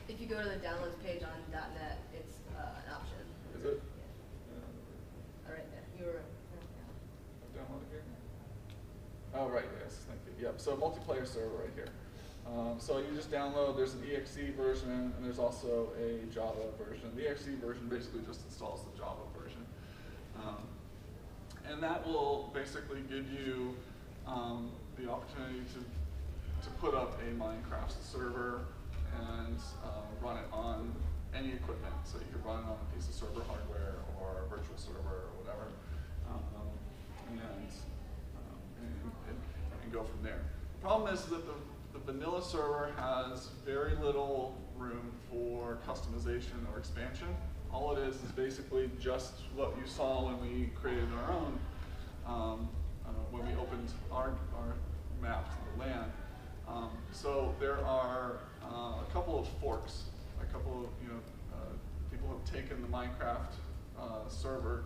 If you go to the downloads page on .net, it's an option. Is it? Right there. You were. Download it here. Oh, right, yes, thank you. Yep, so multiplayer server right here. So you just download, there's an exe version, and there's also a Java version. The exe version basically just installs the Java version. And that will basically give you the opportunity to put up a Minecraft server and run it on any equipment. So you can run it on a piece of server hardware or a virtual server or whatever, and go from there. The problem is that the vanilla server has very little room for customization or expansion. All it is basically just what you saw when we created our own, when we opened our map to the land. So there are a couple of forks, a couple of people have taken the Minecraft server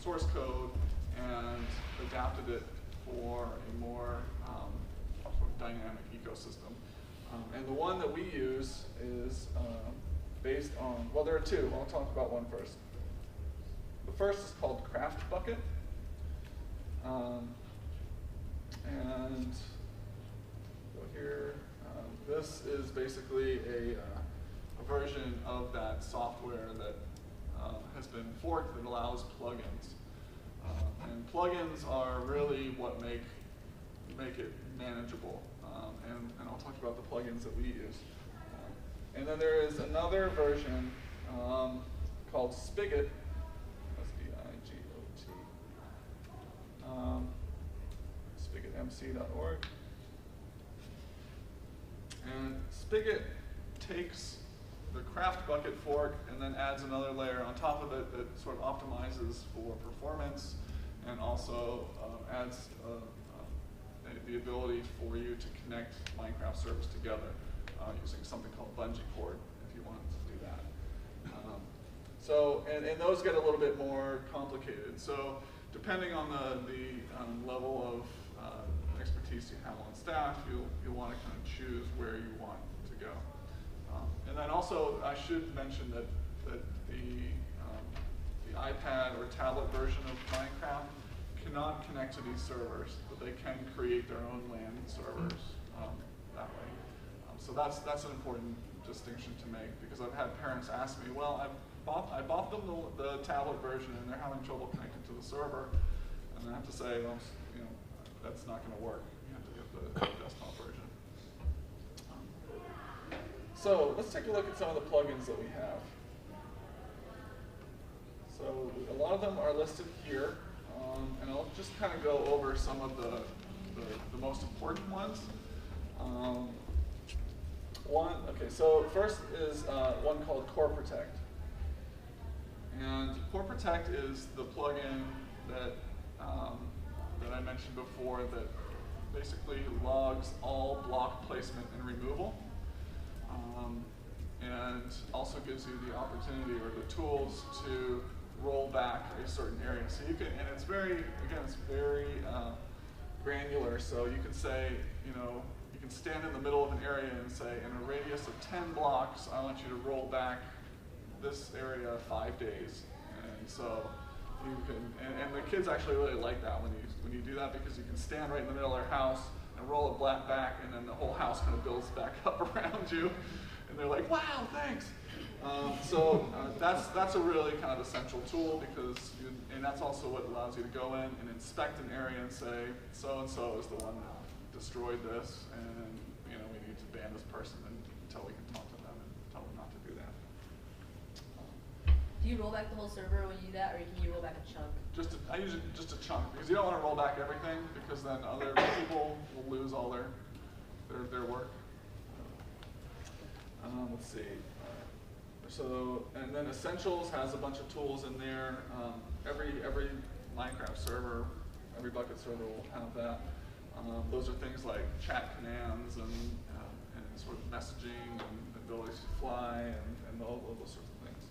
source code and adapted it for a more sort of dynamic ecosystem. And the one that we use is based on, well, there are two. I'll talk about one first. The first is called Craft Bucket. And go here. This is basically a version of that software that has been forked that allows plugins. And plugins are really what make it manageable. And I'll talk about the plugins that we use. And then there is another version called Spigot. S-P-I-G-O-T. SpigotMC.org. And Spigot takes the Craft Bucket fork and then adds another layer on top of it that sort of optimizes for performance and also adds the ability for you to connect Minecraft servers together using something called bungee cord if you wanted to do that. And those get a little bit more complicated. So depending on the level of expertise you have on staff, you'll want to kind of choose where you want to go. And then also, I should mention that the iPad or tablet version of Minecraft cannot connect to these servers, but they can create their own LAN servers that way. So that's an important distinction to make, because I've had parents ask me, well, I bought them the tablet version and they're having trouble connecting to the server, and I have to say, well, that's not going to work. You have to get the desktop version. So let's take a look at some of the plugins that we have. So a lot of them are listed here, and I'll just kind of go over some of the most important ones. So first is one called Core Protect. And Core Protect is the plugin that I mentioned before that basically logs all block placement and removal. And also gives you the opportunity or the tools to roll back a certain area. So you can, and it's very granular. So you can say, you can stand in the middle of an area and say, in a radius of 10 blocks, I want you to roll back this area 5 days. And so you can, and the kids actually really like that when you do that, because you can stand right in the middle of their house and roll it back, and then the whole house kind of builds back up around you. And they're like, wow, thanks. That's a really kind of essential tool, because and that's also what allows you to go in and inspect an area and say, so-and-so is the one that destroyed this, and you know we need to ban this person until we can talk to them and tell them not to do that. Do you roll back the whole server when you do that, or can you roll back a chunk? I use just a chunk, because you don't want to roll back everything, because then other people will lose all their work. Let's see. So, and then Essentials has a bunch of tools in there. Every Minecraft server, every bucket server will have that. Those are things like chat commands and sort of messaging and ability to fly and all those sorts of things.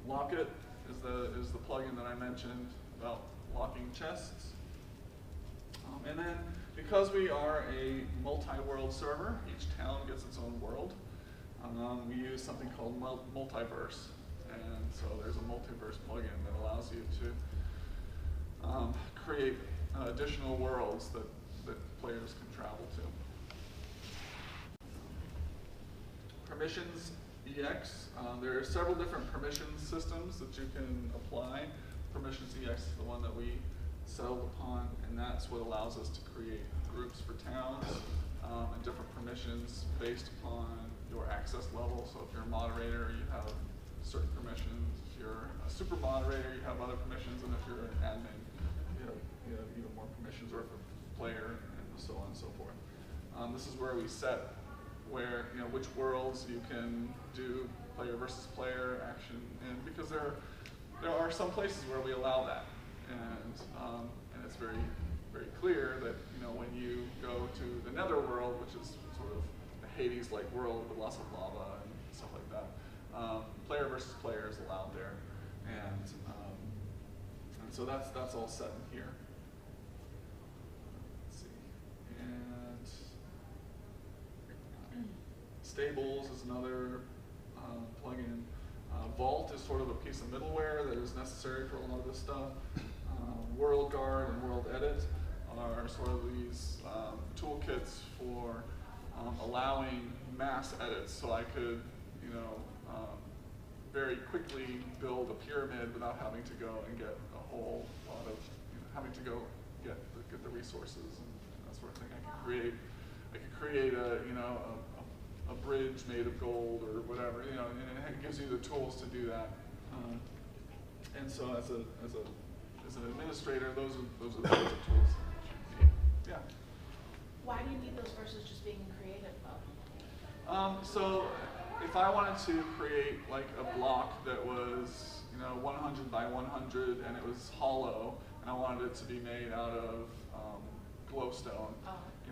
Lock It is the plugin that I mentioned about locking chests. And then because we are a multi-world server, each town gets its own world. We use something called Multiverse, and so there's a Multiverse plugin that allows you to create additional worlds that players can travel to. Permissions EX, there are several different permissions systems that you can apply. Permissions EX is the one that we settled upon, and that's what allows us to create groups for towns and different permissions based upon your access level. So if you're a moderator, you have certain permissions. If you're a super moderator, you have other permissions, and if you're an admin, you have even more permissions, or if a player, and so on and so forth. This is where we set which worlds you can do player versus player action in, because there are some places where we allow that, and it's very, very clear that when you go to the Netherworld, which is sort of a Hades-like world with lots of lava and stuff like that, player versus player is allowed there, and so that's all set in here. Let's see, and Stables is another plugin. Vault is sort of a piece of middleware that is necessary for a lot of this stuff. World Guard and World Edit are sort of these toolkits for allowing mass edits. So I could, very quickly build a pyramid without having to go and get a whole lot of, having to go get the resources and that sort of thing. I could create a bridge made of gold or whatever, and it gives you the tools to do that. And so as an administrator, those are the kinds of tools. Yeah. Why do you need those versus just being creative though? So if I wanted to create like a block that was 100 by 100 and it was hollow, and I wanted it to be made out of glowstone,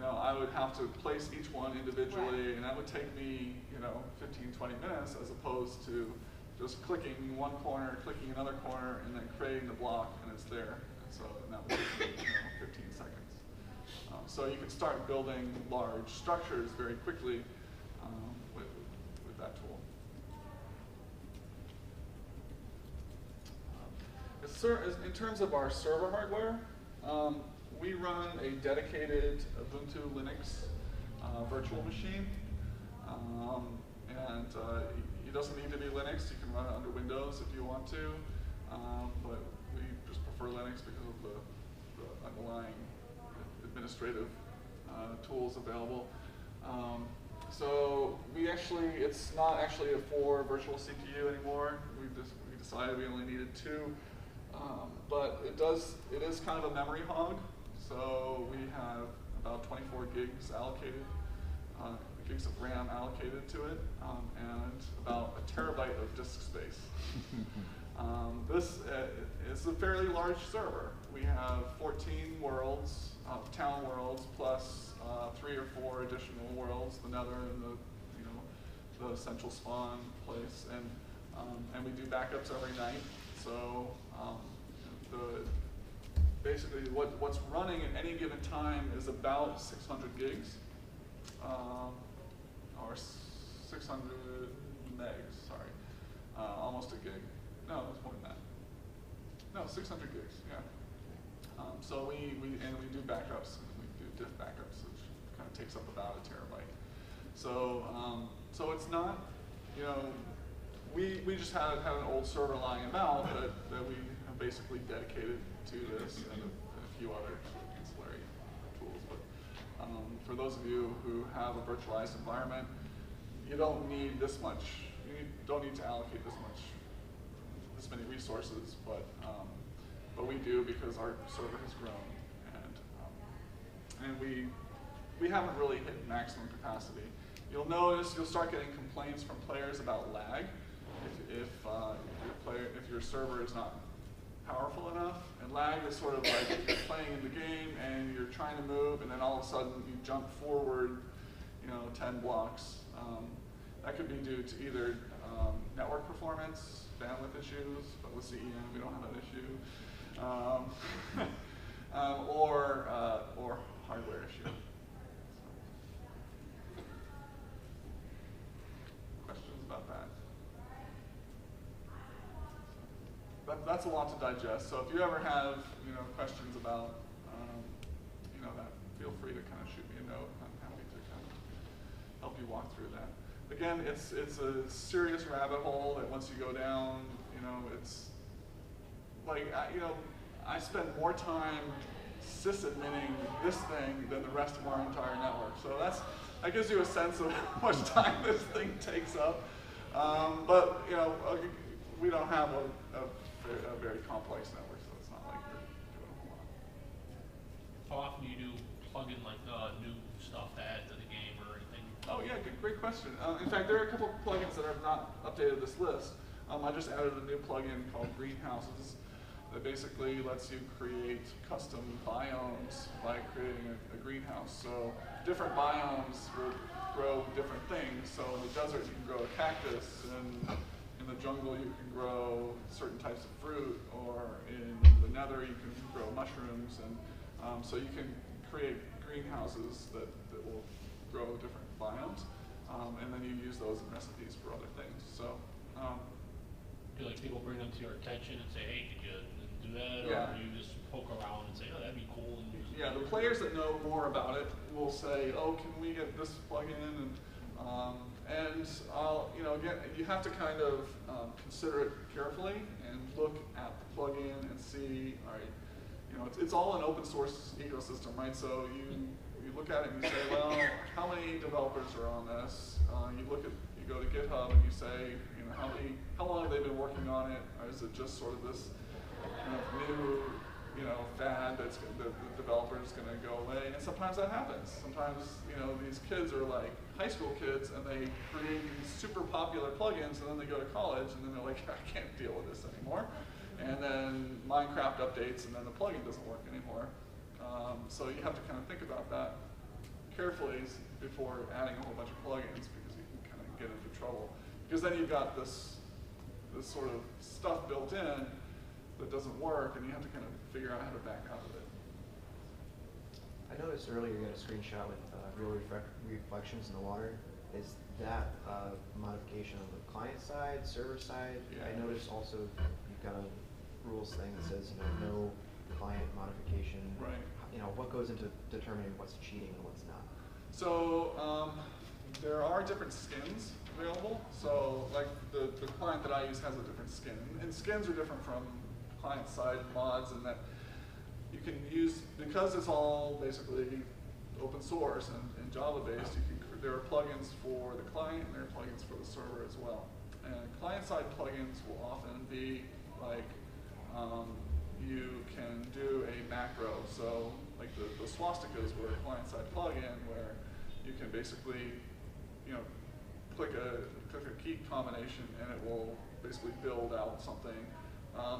I would have to place each one individually, right. And that would take me 15-20 minutes, as opposed to just clicking one corner, clicking another corner, and then creating the block, and it's there. And that would take me 15 seconds. So you can start building large structures very quickly with that tool. In terms of our server hardware, we run a dedicated Ubuntu Linux virtual machine, and it doesn't need to be Linux. You can run it under Windows if you want to, but we just prefer Linux because of the underlying administrative tools available. So it's not actually a 4 virtual CPU anymore. We decided we only needed 2, but it is kind of a memory hog. So we have about 24 gigs allocated, gigs of RAM allocated to it, and about a terabyte of disk space. This is a fairly large server. We have 14 worlds, town worlds, plus 3 or 4 additional worlds, the Nether and the central spawn place, and we do backups every night. So basically what's running at any given time is about 600 gigs, or 600 megs, sorry, almost a gig. No, it's more than that. No, 600 gigs, yeah. So we do backups, and we do diff backups, which kind of takes up about a terabyte. So so it's not, we just had an old server lying about that we have basically dedicated to this, and a few other ancillary tools. But for those of you who have a virtualized environment, you don't need this much. Don't need to allocate this many resources, but we do because our server has grown, and we haven't really hit maximum capacity. You'll notice you'll start getting complaints from players about lag if your server is not powerful enough. And lag is sort of like if you're playing in the game and you're trying to move, and then all of a sudden you jump forward, 10 blocks. That could be due to either network performance, bandwidth issues, but with CEM we don't have that issue, or hardware issue. Questions about that? That's a lot to digest. So if you ever have questions about that, feel free to kind of shoot me a note. I'm happy to kind of help you walk through that. Again, it's a serious rabbit hole that once you go down, it's like I spend more time sysadminning this thing than the rest of our entire network. So that gives you a sense of how much time this thing takes up. But we don't have a very complex network, so it's not like we're doing a whole lot. How often do you do plug in like new stuff to add to the game or anything? Oh yeah, great question. In fact, there are a couple of plugins that have not updated this list. I just added a new plugin called Greenhouses that basically lets you create custom biomes by creating a greenhouse. So different biomes will grow different things. So in the desert you can grow a cactus, and in the jungle you can grow certain types of fruit, or in the nether you can grow mushrooms, and so you can create greenhouses that will grow different biomes, and then you use those in recipes for other things. So. Do like people bring them to your attention and say, hey, could you do that? Yeah. Or you just poke around and say, oh, that'd be cool. And Yeah, the players that know more about it will say, oh, can we get this plugin? And again, you have to kind of consider it carefully and look at the plugin and see, all right, it's all an open source ecosystem, right? So you look at it and you say, well, how many developers are on this? You go to GitHub and you say, how long have they been working on it? Or is it just sort of this kind of new, fad the developer is going to go away? And sometimes that happens. Sometimes, these kids are like high school kids and they create these super popular plugins, and then they go to college and then they're like, I can't deal with this anymore. And then Minecraft updates and then the plugin doesn't work anymore. So you have to kind of think about that carefully before adding a whole bunch of plugins, because you can kind of get into trouble. Because then you've got this sort of stuff built in that doesn't work, and you have to kind of figure out how to back out of it. I noticed earlier you had a screenshot with real reflections in the water. Is that a modification on the client side, server side? Yeah. I noticed also you've got a rules thing that says no client modification. Right. What goes into determining what's cheating and what's not? So there are different skins available. So like the client that I use has a different skin, and skins are different from client-side mods, in that you can use, because it's all basically open source and Java-based, there are plugins for the client and there are plugins for the server as well. And client-side plugins will often be like, you can do a macro. So like the swastikas were a client-side plugin where you can basically, click a key combination and it will basically build out something.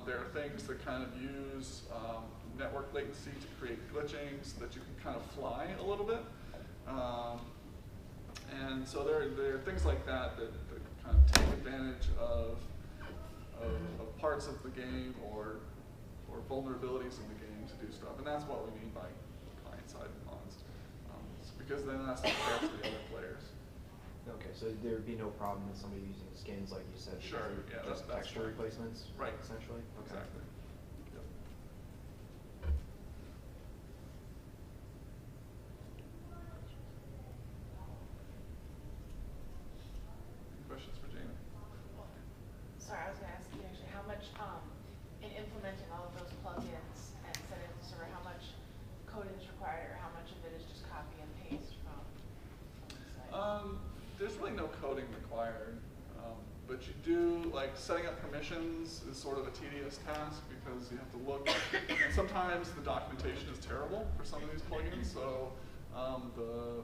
There are things that kind of use network latency to create glitchings that you can kind of fly a little bit. And so there are things like that kind of take advantage of parts of the game or vulnerabilities in the game to do stuff. And that's what we mean by client-side mods. Because then that's not fair to the other players. Okay, so there'd be no problem with somebody using skins, like you said, Sure, yeah, just that's texture right. replacements, Right. essentially? Okay. Exactly. Yep. Any questions for Jaina? Sorry, I was going to ask you actually how much, in implementing all of those plugins and setting up the server, how much coding is required, or how much of it is just copy and There's really no coding required, but you do, like, setting up permissions is sort of a tedious task because you have to look, and sometimes the documentation is terrible for some of these plugins, so the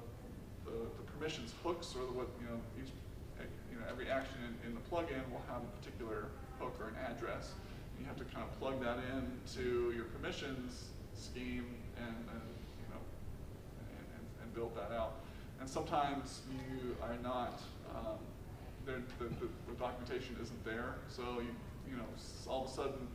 permissions hooks, or what, every action in the plugin will have a particular hook or an address. You have to kind of plug that into your permissions scheme and build that out. And sometimes you are not, the documentation isn't there, so all of a sudden,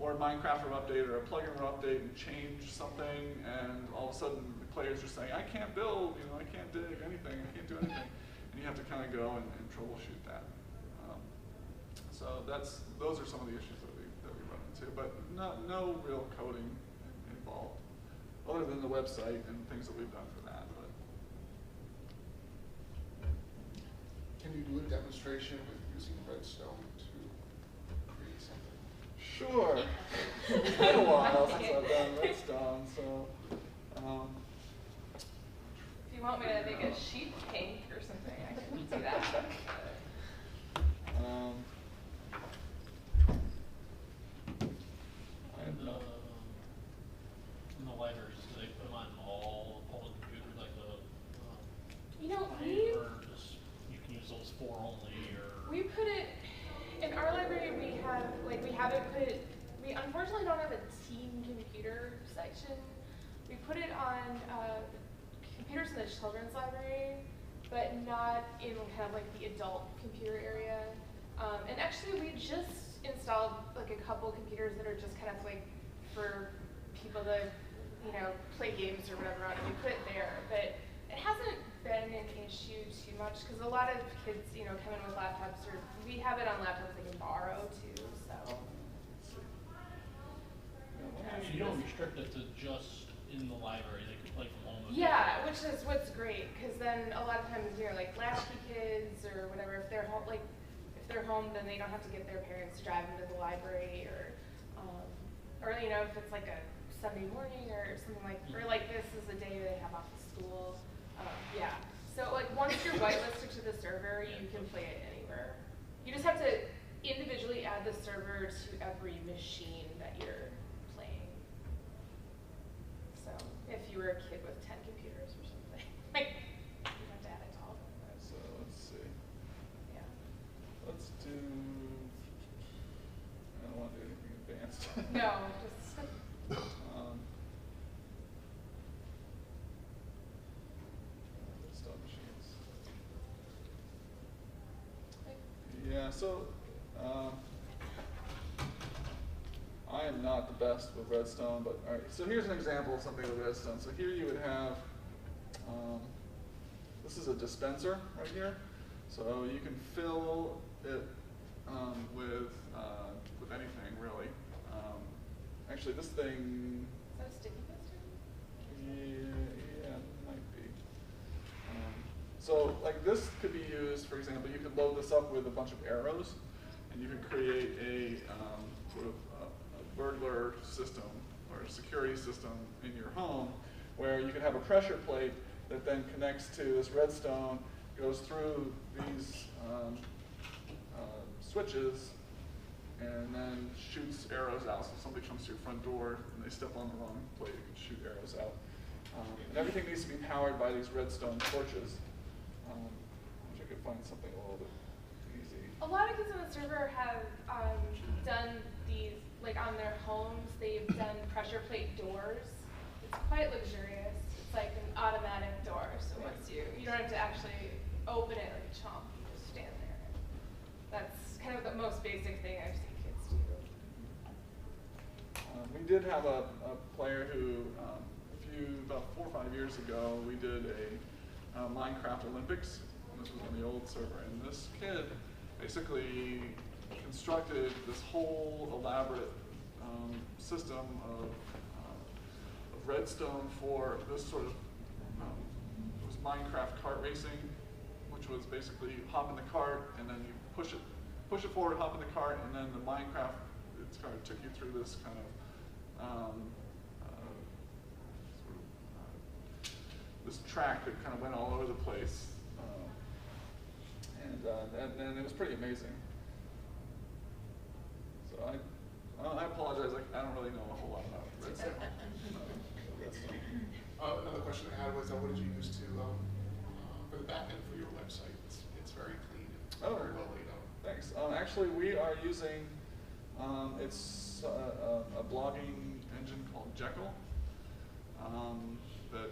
or a Minecraft will update or a plugin will update and change something, and all of a sudden the players are saying, I can't build, I can't dig anything, I can't do anything. And you have to kind of go and troubleshoot that. So those are some of the issues that we run into, but no real coding involved, other than the website and things that we've done for that. But. Can you do a demonstration with using redstone to create something? Sure. It's been a while since I've done redstone, so. If you want me to make a sheep tank or something, I can do that. In the libraries, do they put them on all public computers, like the we or just you can use those 4 only, or? We put it in our library. We haven't put it. We unfortunately don't have a team computer section. We put it on computers in the children's library, but not in kind of like the adult computer area. And actually, we just installed like a couple computers that are just kind of like for people to, play games or whatever on it. We put it there, but it hasn't been an issue too much because a lot of kids, come in with laptops, or we have it on laptops they can borrow too. So. So you don't restrict it to just in the library; they can play from home. Yeah, which is what's great, because then a lot of times, like latchkey kids or whatever, if they're home, then they don't have to get their parents to drive them to the library, or if it's like a Sunday morning or something or like this is the day they have off of school. Yeah. So like once you're whitelisted to the server, you can play it anywhere. You just have to individually add the server to every machine that you're playing. So if you were a kid with 10 computers or something, you'd have to add it to all of them. So let's see. Yeah. Let's do. I don't want to do anything advanced. No, just. Stop machines. Yeah, so I am not the best with redstone, but all right. So here's an example of something with redstone. So here you would have, this is a dispenser right here. So you can fill it with anything really. Actually, this thing. Is that a sticky poster? Yeah, it might be. So like this could be used, for example, you could load this up with a bunch of arrows, and you could create a sort of a burglar system or a security system in your home, where you could have a pressure plate that then connects to this redstone, goes through these switches, and then shoots arrows out. So if somebody comes to your front door and they step on the wrong plate, you can shoot arrows out. And everything needs to be powered by these redstone torches. Wish I could find something a little bit easy. A lot of kids on the server have done these, like on their homes, they've done pressure plate doors. It's quite luxurious. It's like an automatic door, so once you don't have to actually open it like a chomp, you just stand there. That's kind of the most basic thing I've seen kids do. We did have a player who, about 4 or 5 years ago, we did a Minecraft Olympics. This was on the old server, and this kid basically constructed this whole elaborate system of redstone for this sort of, it was Minecraft kart racing, which was basically hop in the cart and then you push it forward, hop in the cart, and then the Minecraft, it's kind of took you through this kind of this track that kind of went all over the place. and it was pretty amazing. So I apologize. I don't really know a whole lot about Redstone. Another question I had was, what did you use to for the back end for your website? It's very clean and very well laid out. Thanks. Actually, we are using it's a blogging engine called Jekyll. That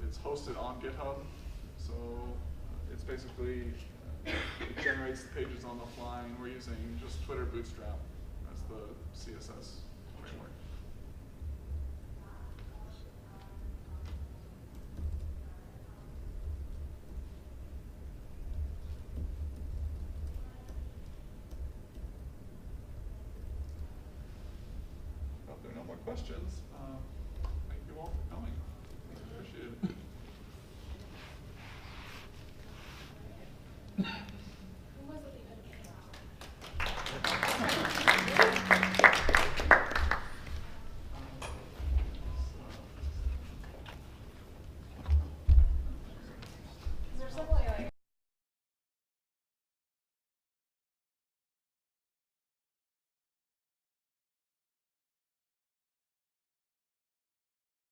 it's hosted on GitHub. So it's basically it generates the pages on the fly, and we're using just Twitter Bootstrap as the CSS framework. If there are no more questions, thank you all for coming. Appreciate it.